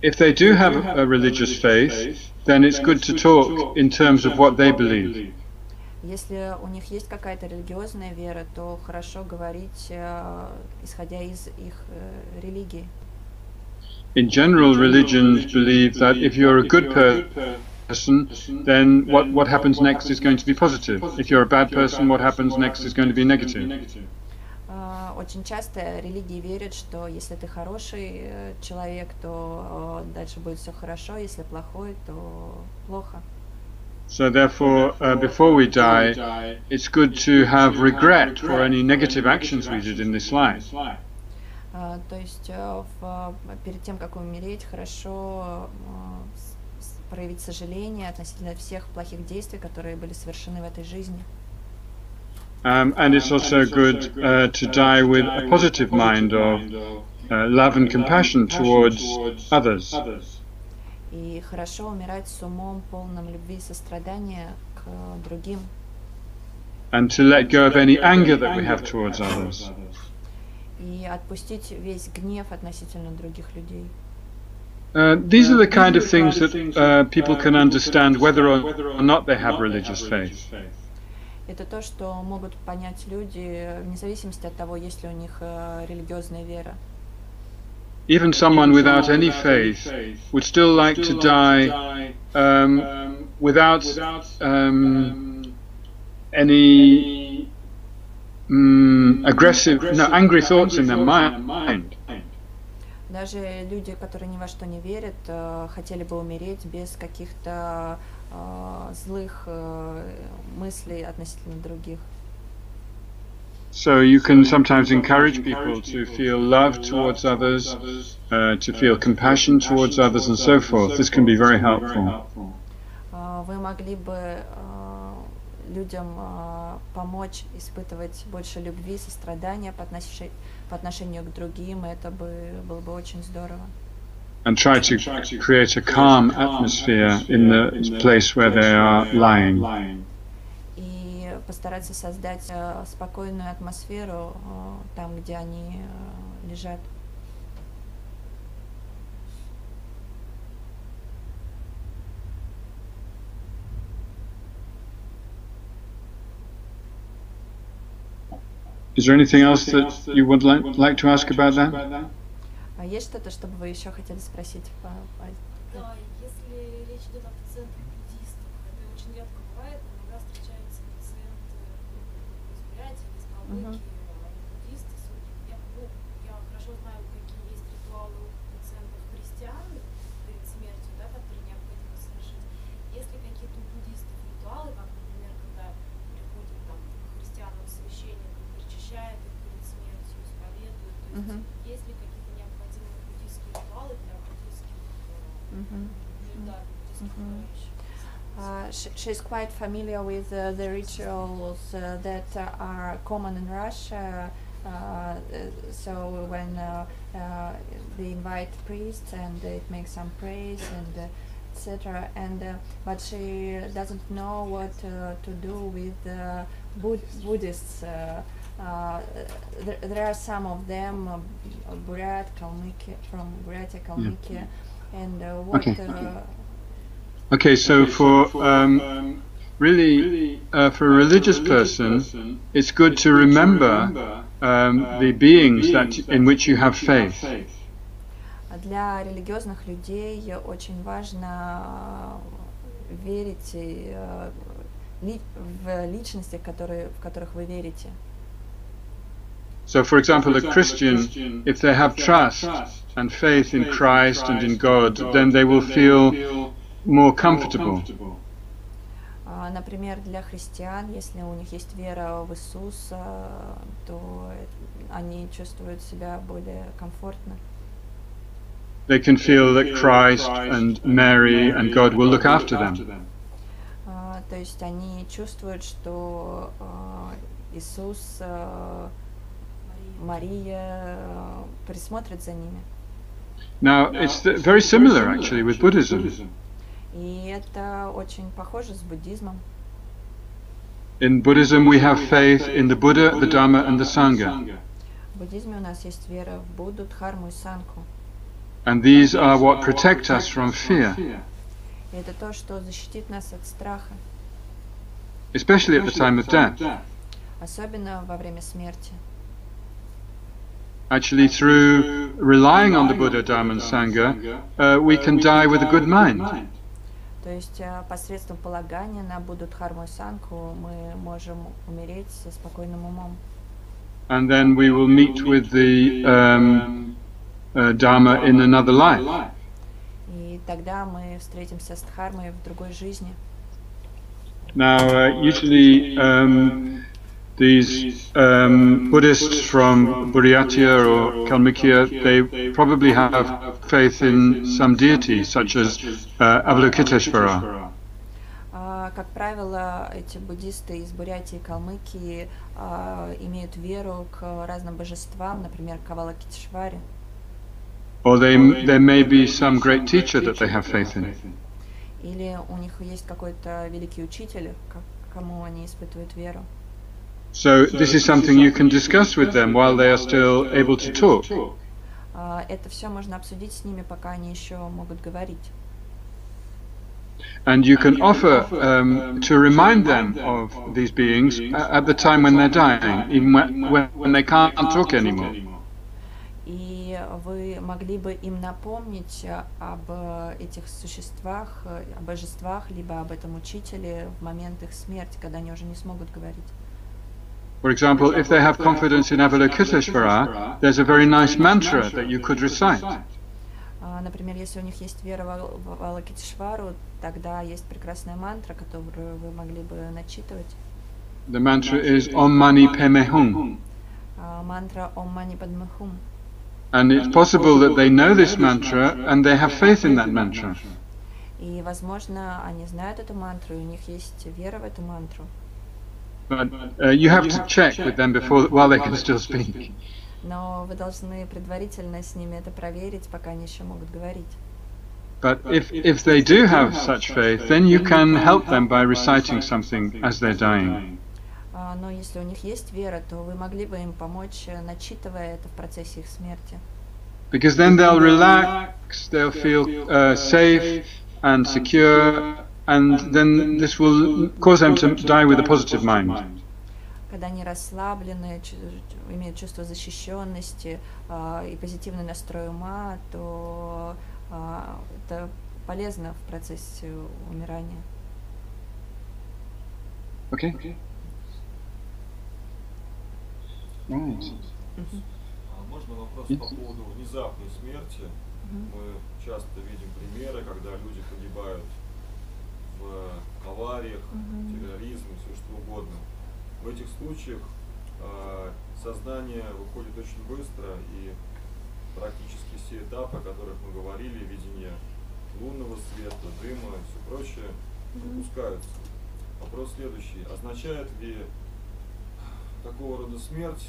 If they do have a religious faith, then it's good to talk in terms of what they believe. Если у них есть какая-то религиозная вера, то хорошо говорить, исходя из их религии. In general, religions believe that if you're a good person, then what happens next is going to be positive. If you're a bad person, what happens next is going to be negative. Очень часто религии верят, что если ты хороший человек, то дальше будет все хорошо, если плохой, то плохо. So therefore, before we die, it's good to have regret for any negative actions we did in this life. То есть перед тем, как умереть, хорошо проявить сожаление относительно всех плохих действий, которые были совершены в этой жизни. And it's also good to die with a positive mind of love and compassion towards others. И хорошо умирать с умом, полным любви и сострадания к другим. And to let go of any anger that we have towards others. И отпустить весь гнев относительно других людей. These are the kind of things that people can understand whether or not they have religious faith. Это то, что могут понять люди, вне зависимости от того, есть ли у них религиозная вера. Even someone without any faith would still like to die without any angry thoughts in their mind. Даже люди, которые ни во что не верят, хотели бы умереть без каких-то злых мыслей относительно других. So you can sometimes encourage people to feel love towards others, to feel compassion towards others, and so forth. This can be very helpful. Вы могли бы людям помочь испытывать больше любви, сострадания по отношению к другим, это было бы очень здорово. And try to create a calm atmosphere in the place where they are lying. И постараться создать спокойную атмосферу там, где они лежат. Is there anything else that you would like to ask about that? Есть что-то, чтобы вы еще хотели спросить? Да, если речь идет о пациентах буддистов, это очень редко бывает, иногда встречаются пациенты из Бурятии, из Калмыкии, буддисты. Я хорошо знаю, какие есть ритуалы у пациентов христиан перед смертью, да, которые необходимо совершить. Есть ли какие-то у буддистов ритуалы, как, например, когда приходит там христианам священник, причащает их перед смертью, исповедует, то есть есть ли какие-то необходимые буддистские ритуалы для буддистских She's quite familiar with the rituals that are common in Russia. So when they invite priests and it makes some praise and etc. And but she doesn't know what to do with Buddhists. There are some of them, Buryat, Kalmykia, from Buryatia, Kalmykia, and what? Okay, so for really for a religious person, it's good to remember the beings in which you have faith. Для религиозных людей очень важно верить в личности, в которых вы верите. So, for example, a Christian, if they have trust and faith in Christ and in God, then they will feel more comfortable. Например, для христиан, если у них есть вера в Иисуса, то они чувствуют себя более комфортно. They can feel that Christ and Mary and God will look after them. То есть они чувствуют, что Иисус, Мария присмотрят за ними. Now, it's very similar actually with Buddhism. И это очень похоже с буддизмом. In Buddhism we have faith in the Buddha, the Dharma and the Sangha. В буддизме у нас есть вера в Будду, Дхарму и Сангху. And these are what protect us from fear. И это то, что защитит нас от страха. Especially at the time of death. Особенно во время смерти. Actually, through relying on the Buddha, Dharma and Sangha, we can die with a good mind. То есть посредством полагания на Будду, Дхарму и Сангху мы можем умереть со спокойным умом. And then we will meet with the Dharma in another life. И тогда мы встретимся с Дхармой в другой жизни. Now, usually these Buddhists from Buryatia or Kalmykia, they probably have faith in some deity, such as Avalokiteshvara. Как правило, эти буддисты из Бурятии и Калмыкии имеют веру к разным божествам, например, к Авалокитешваре. Or there may be some great teacher that they have faith in. Или у них есть какой-то великий учитель, к кому они испытывают веру. So this is something you can discuss with them while they are still able to talk. Это все можно обсудить с ними, пока они еще могут говорить. And you can offer to remind them of these beings at the time when they're dying, even when they can't talk anymore. И вы могли бы им напомнить об этих существах, о божествах, либо об этом учителе в момент их смерти, когда они уже не смогут говорить. For example, if they have confidence in Avalokiteshvara, there's a very nice mantra that you could recite. Например, если у них есть вера в Авалокитешвару, тогда есть прекрасная мантра, которую вы могли бы начитывать. The mantra is Om Mani Padme Hum. Мантра Om Mani Padme Hum. And it's possible that they know this mantra and they have faith in that mantra. И, возможно, они знают эту мантру, и у них есть вера в эту мантру. But you have to check with them while they can still speak. Но вы должны предварительно с ними это проверить, пока они еще могут говорить. But if they do have such faith, then you can help them by reciting something as they're dying. Но если у них есть вера, то вы могли бы им помочь, начитывая это в процессе их смерти. Because then they'll relax, they'll feel safe and secure, and then this will cause them to die with a positive mind. Когда они расслаблены, имеют чувство защищенности и позитивный настрой ума, то это полезно в процессе умирания. Okay. Right. Можно вопрос по поводу внезапной смерти? Мы часто видим примеры, когда люди погибают в авариях, терроризме, все что угодно. В этих случаях сознание выходит очень быстро, и практически все этапы, о которых мы говорили, видение лунного света, дыма и все прочее, выпускаются. Вопрос следующий. Означает ли такого рода смерть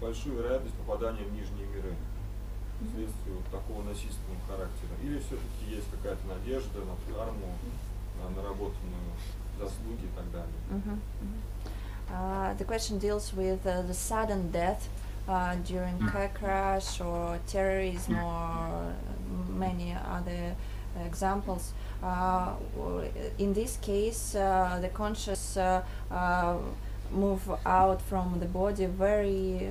большую вероятность попадания в нижние миры вследствие вот такого насильственного характера? Или все-таки есть какая-то надежда на карму, на наработанную заслуги и так далее? The question deals with the sudden death during car crash or terrorism or many other examples. In this case, the conscious move out from the body very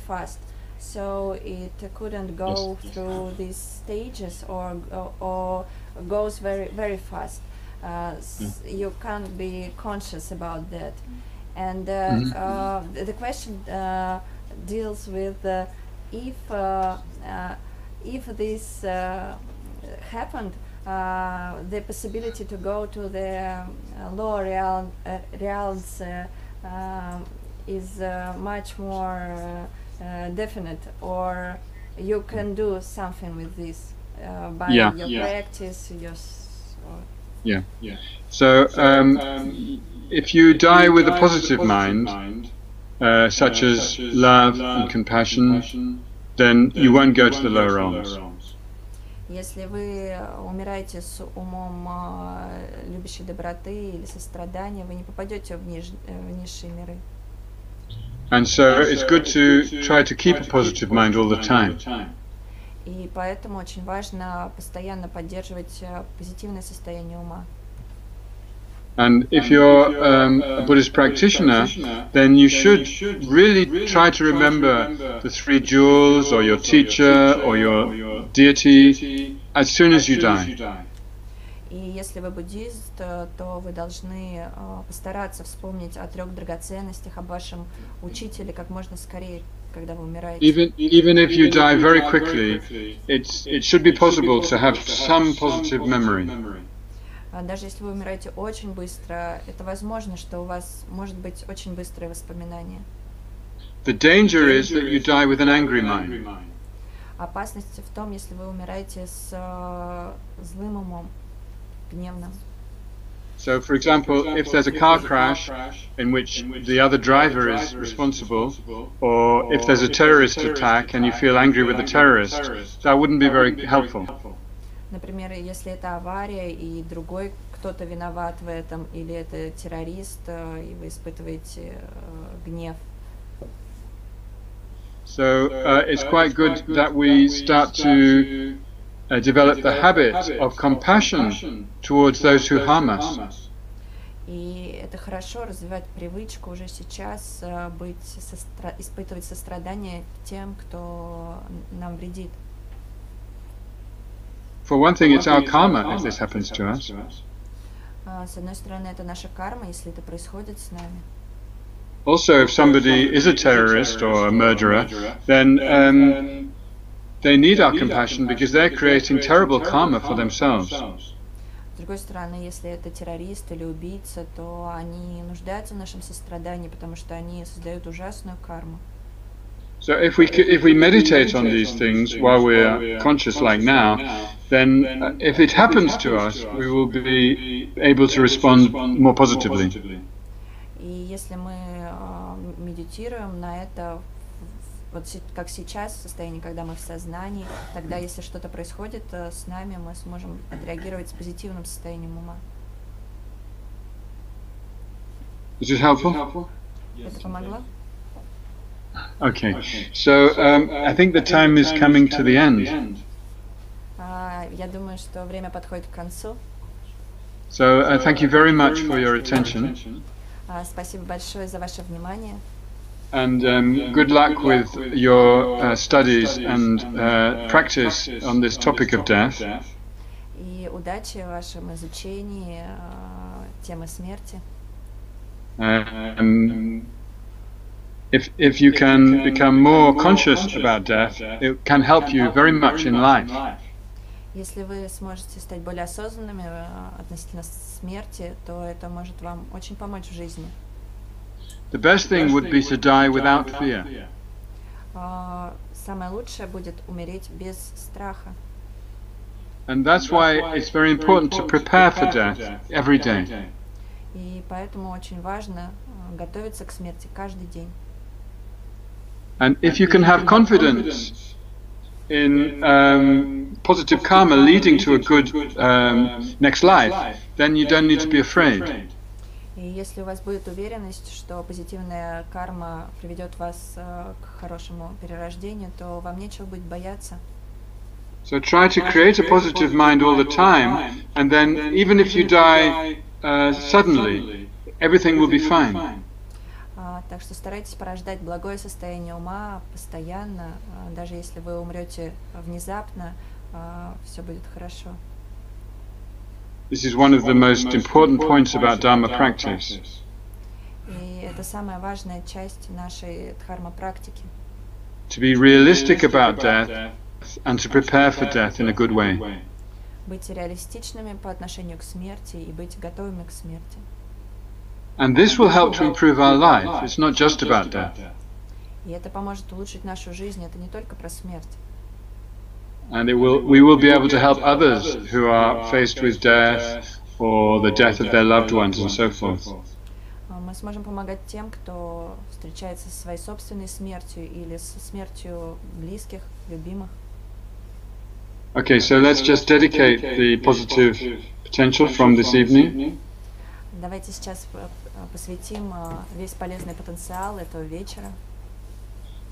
fast, so it couldn't go through these stages or goes very fast. You can't be conscious about that. And the question deals with if this happened, the possibility to go to the lower realms is much more definite, or you can do something with this by your practice. So if you die with a positive mind, such as love and compassion, then you won't go to the lower realms. Если вы умираете с умом любящей доброты или сострадания, вы не попадете в низшие миры. And so it's good to try to keep a positive mind all the time. И поэтому очень важно постоянно поддерживать позитивное состояние ума. And if you're a Buddhist practitioner, then you should really try to remember the three jewels, or your teacher, or your deity, as soon as you die. И если вы буддист, то вы должны постараться вспомнить о 3 драгоценностях, об вашем учителе как можно скорее, когда вы умираете. Even if you die very quickly, it should be possible to have some positive memory. Даже если вы умираете очень быстро, это возможно, что у вас может быть очень быстрое воспоминание. The danger is that you die with an angry mind. Опасность в том, если вы умираете с злым умом, гневным. So, for example, if there's a car crash in which the other driver is responsible, or if there's a terrorist attack and you feel angry with the terrorist, that wouldn't be very helpful. Например, если это авария и другой кто-то виноват в этом, или это террорист, и вы испытываете гнев. So it's quite good that we start to develop the habit of compassion towards those who harm us. И это хорошо развивать привычку уже сейчас испытывать сострадание тем, кто нам вредит. For one thing, it's our karma if this happens to us. С одной стороны, это наша карма, если это происходит с нами. Also, if somebody is a terrorist or a murderer, then they need our compassion because they're creating terrible karma for themselves. С другой стороны, если это террорист или убийца, то они нуждаются в нашем сострадании, потому что они создают ужасную карму. So if we meditate on these things while we're conscious like now, then if it happens to us, we will be able to respond more positively. И если мы медитируем на это, вот как сейчас, в состоянии, когда мы в сознании, тогда, если что-то происходит с нами, мы сможем отреагировать с позитивным состоянием ума. Is it helpful? Это помогло? Okay, so I think the time is coming to the end. Я думаю, что время подходит к концу. So thank you very much for your attention. Спасибо большое за ваше внимание. And good luck with your studies and practice on this topic of death. И удачи в вашем изучении темы смерти. If you can become more conscious about death, it can help you very much in life. Если вы сможете стать более осознанными относительно смерти, то это может вам очень помочь в жизни. The best thing would be to die without fear. Самое лучшее будет умереть без страха. And that's why it's very important to prepare for death every day. И поэтому очень важно готовиться к смерти каждый день. And if you can have confidence in positive karma leading to a good next life, then you don't need to be afraid. И если у вас будет уверенность, что позитивная карма приведет вас к хорошему перерождению, то вам нечего будет бояться. So try to create a positive mind all the time, and then even if you die suddenly, everything will be fine. Так что старайтесь порождать благое состояние ума постоянно, даже если вы умрете внезапно, все будет хорошо. This is one of the most important points about Dharma practice. И это самая важная часть нашей дхарма-практики. To be realistic about death and to prepare for death in a good way. Быть реалистичными по отношению к смерти и быть готовыми к смерти. And this will help to improve our life. It's not just about death. И это поможет улучшить нашу жизнь. Это не только про смерть. And we will be able to help others who are faced with death or the death of their loved ones and so forth. Мы сможем помогать тем, кто встречается со своей собственной смертью или со смертью близких, любимых. Okay, so let's just dedicate the positive potential from this evening. Давайте сейчас посвятим весь полезный потенциал этого вечера.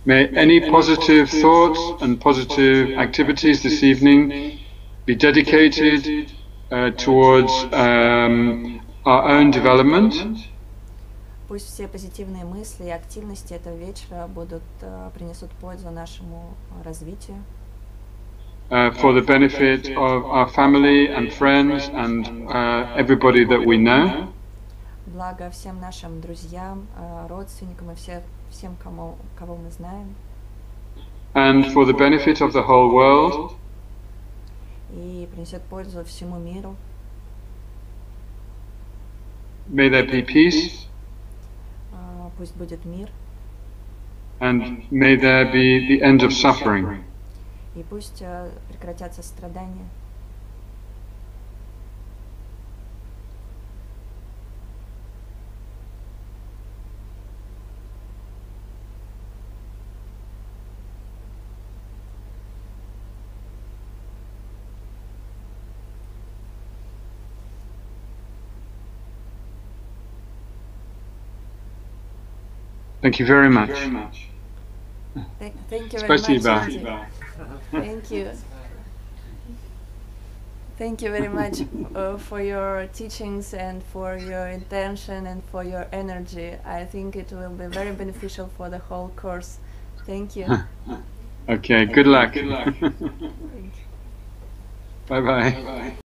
May any positive thoughts and positive activities this evening be dedicated towards our own development. Пусть все позитивные мысли и активности этого вечера принесут пользу нашему развитию. For the benefit of our family and friends and everybody that we know. Благо всем нашим друзьям, родственникам и всем, кого мы знаем. And for the benefit of the whole world. И принесет пользу всему миру. May there be peace. Пусть будет мир. And may there be the end of suffering. И пусть прекратятся страдания. Thank you very much. Thank you very Спасибо. much. Thank you. Thank you very much for your teachings and for your intention and for your energy. I think it will be very beneficial for the whole course. Thank you. Okay, good luck. Thank you. Bye-bye.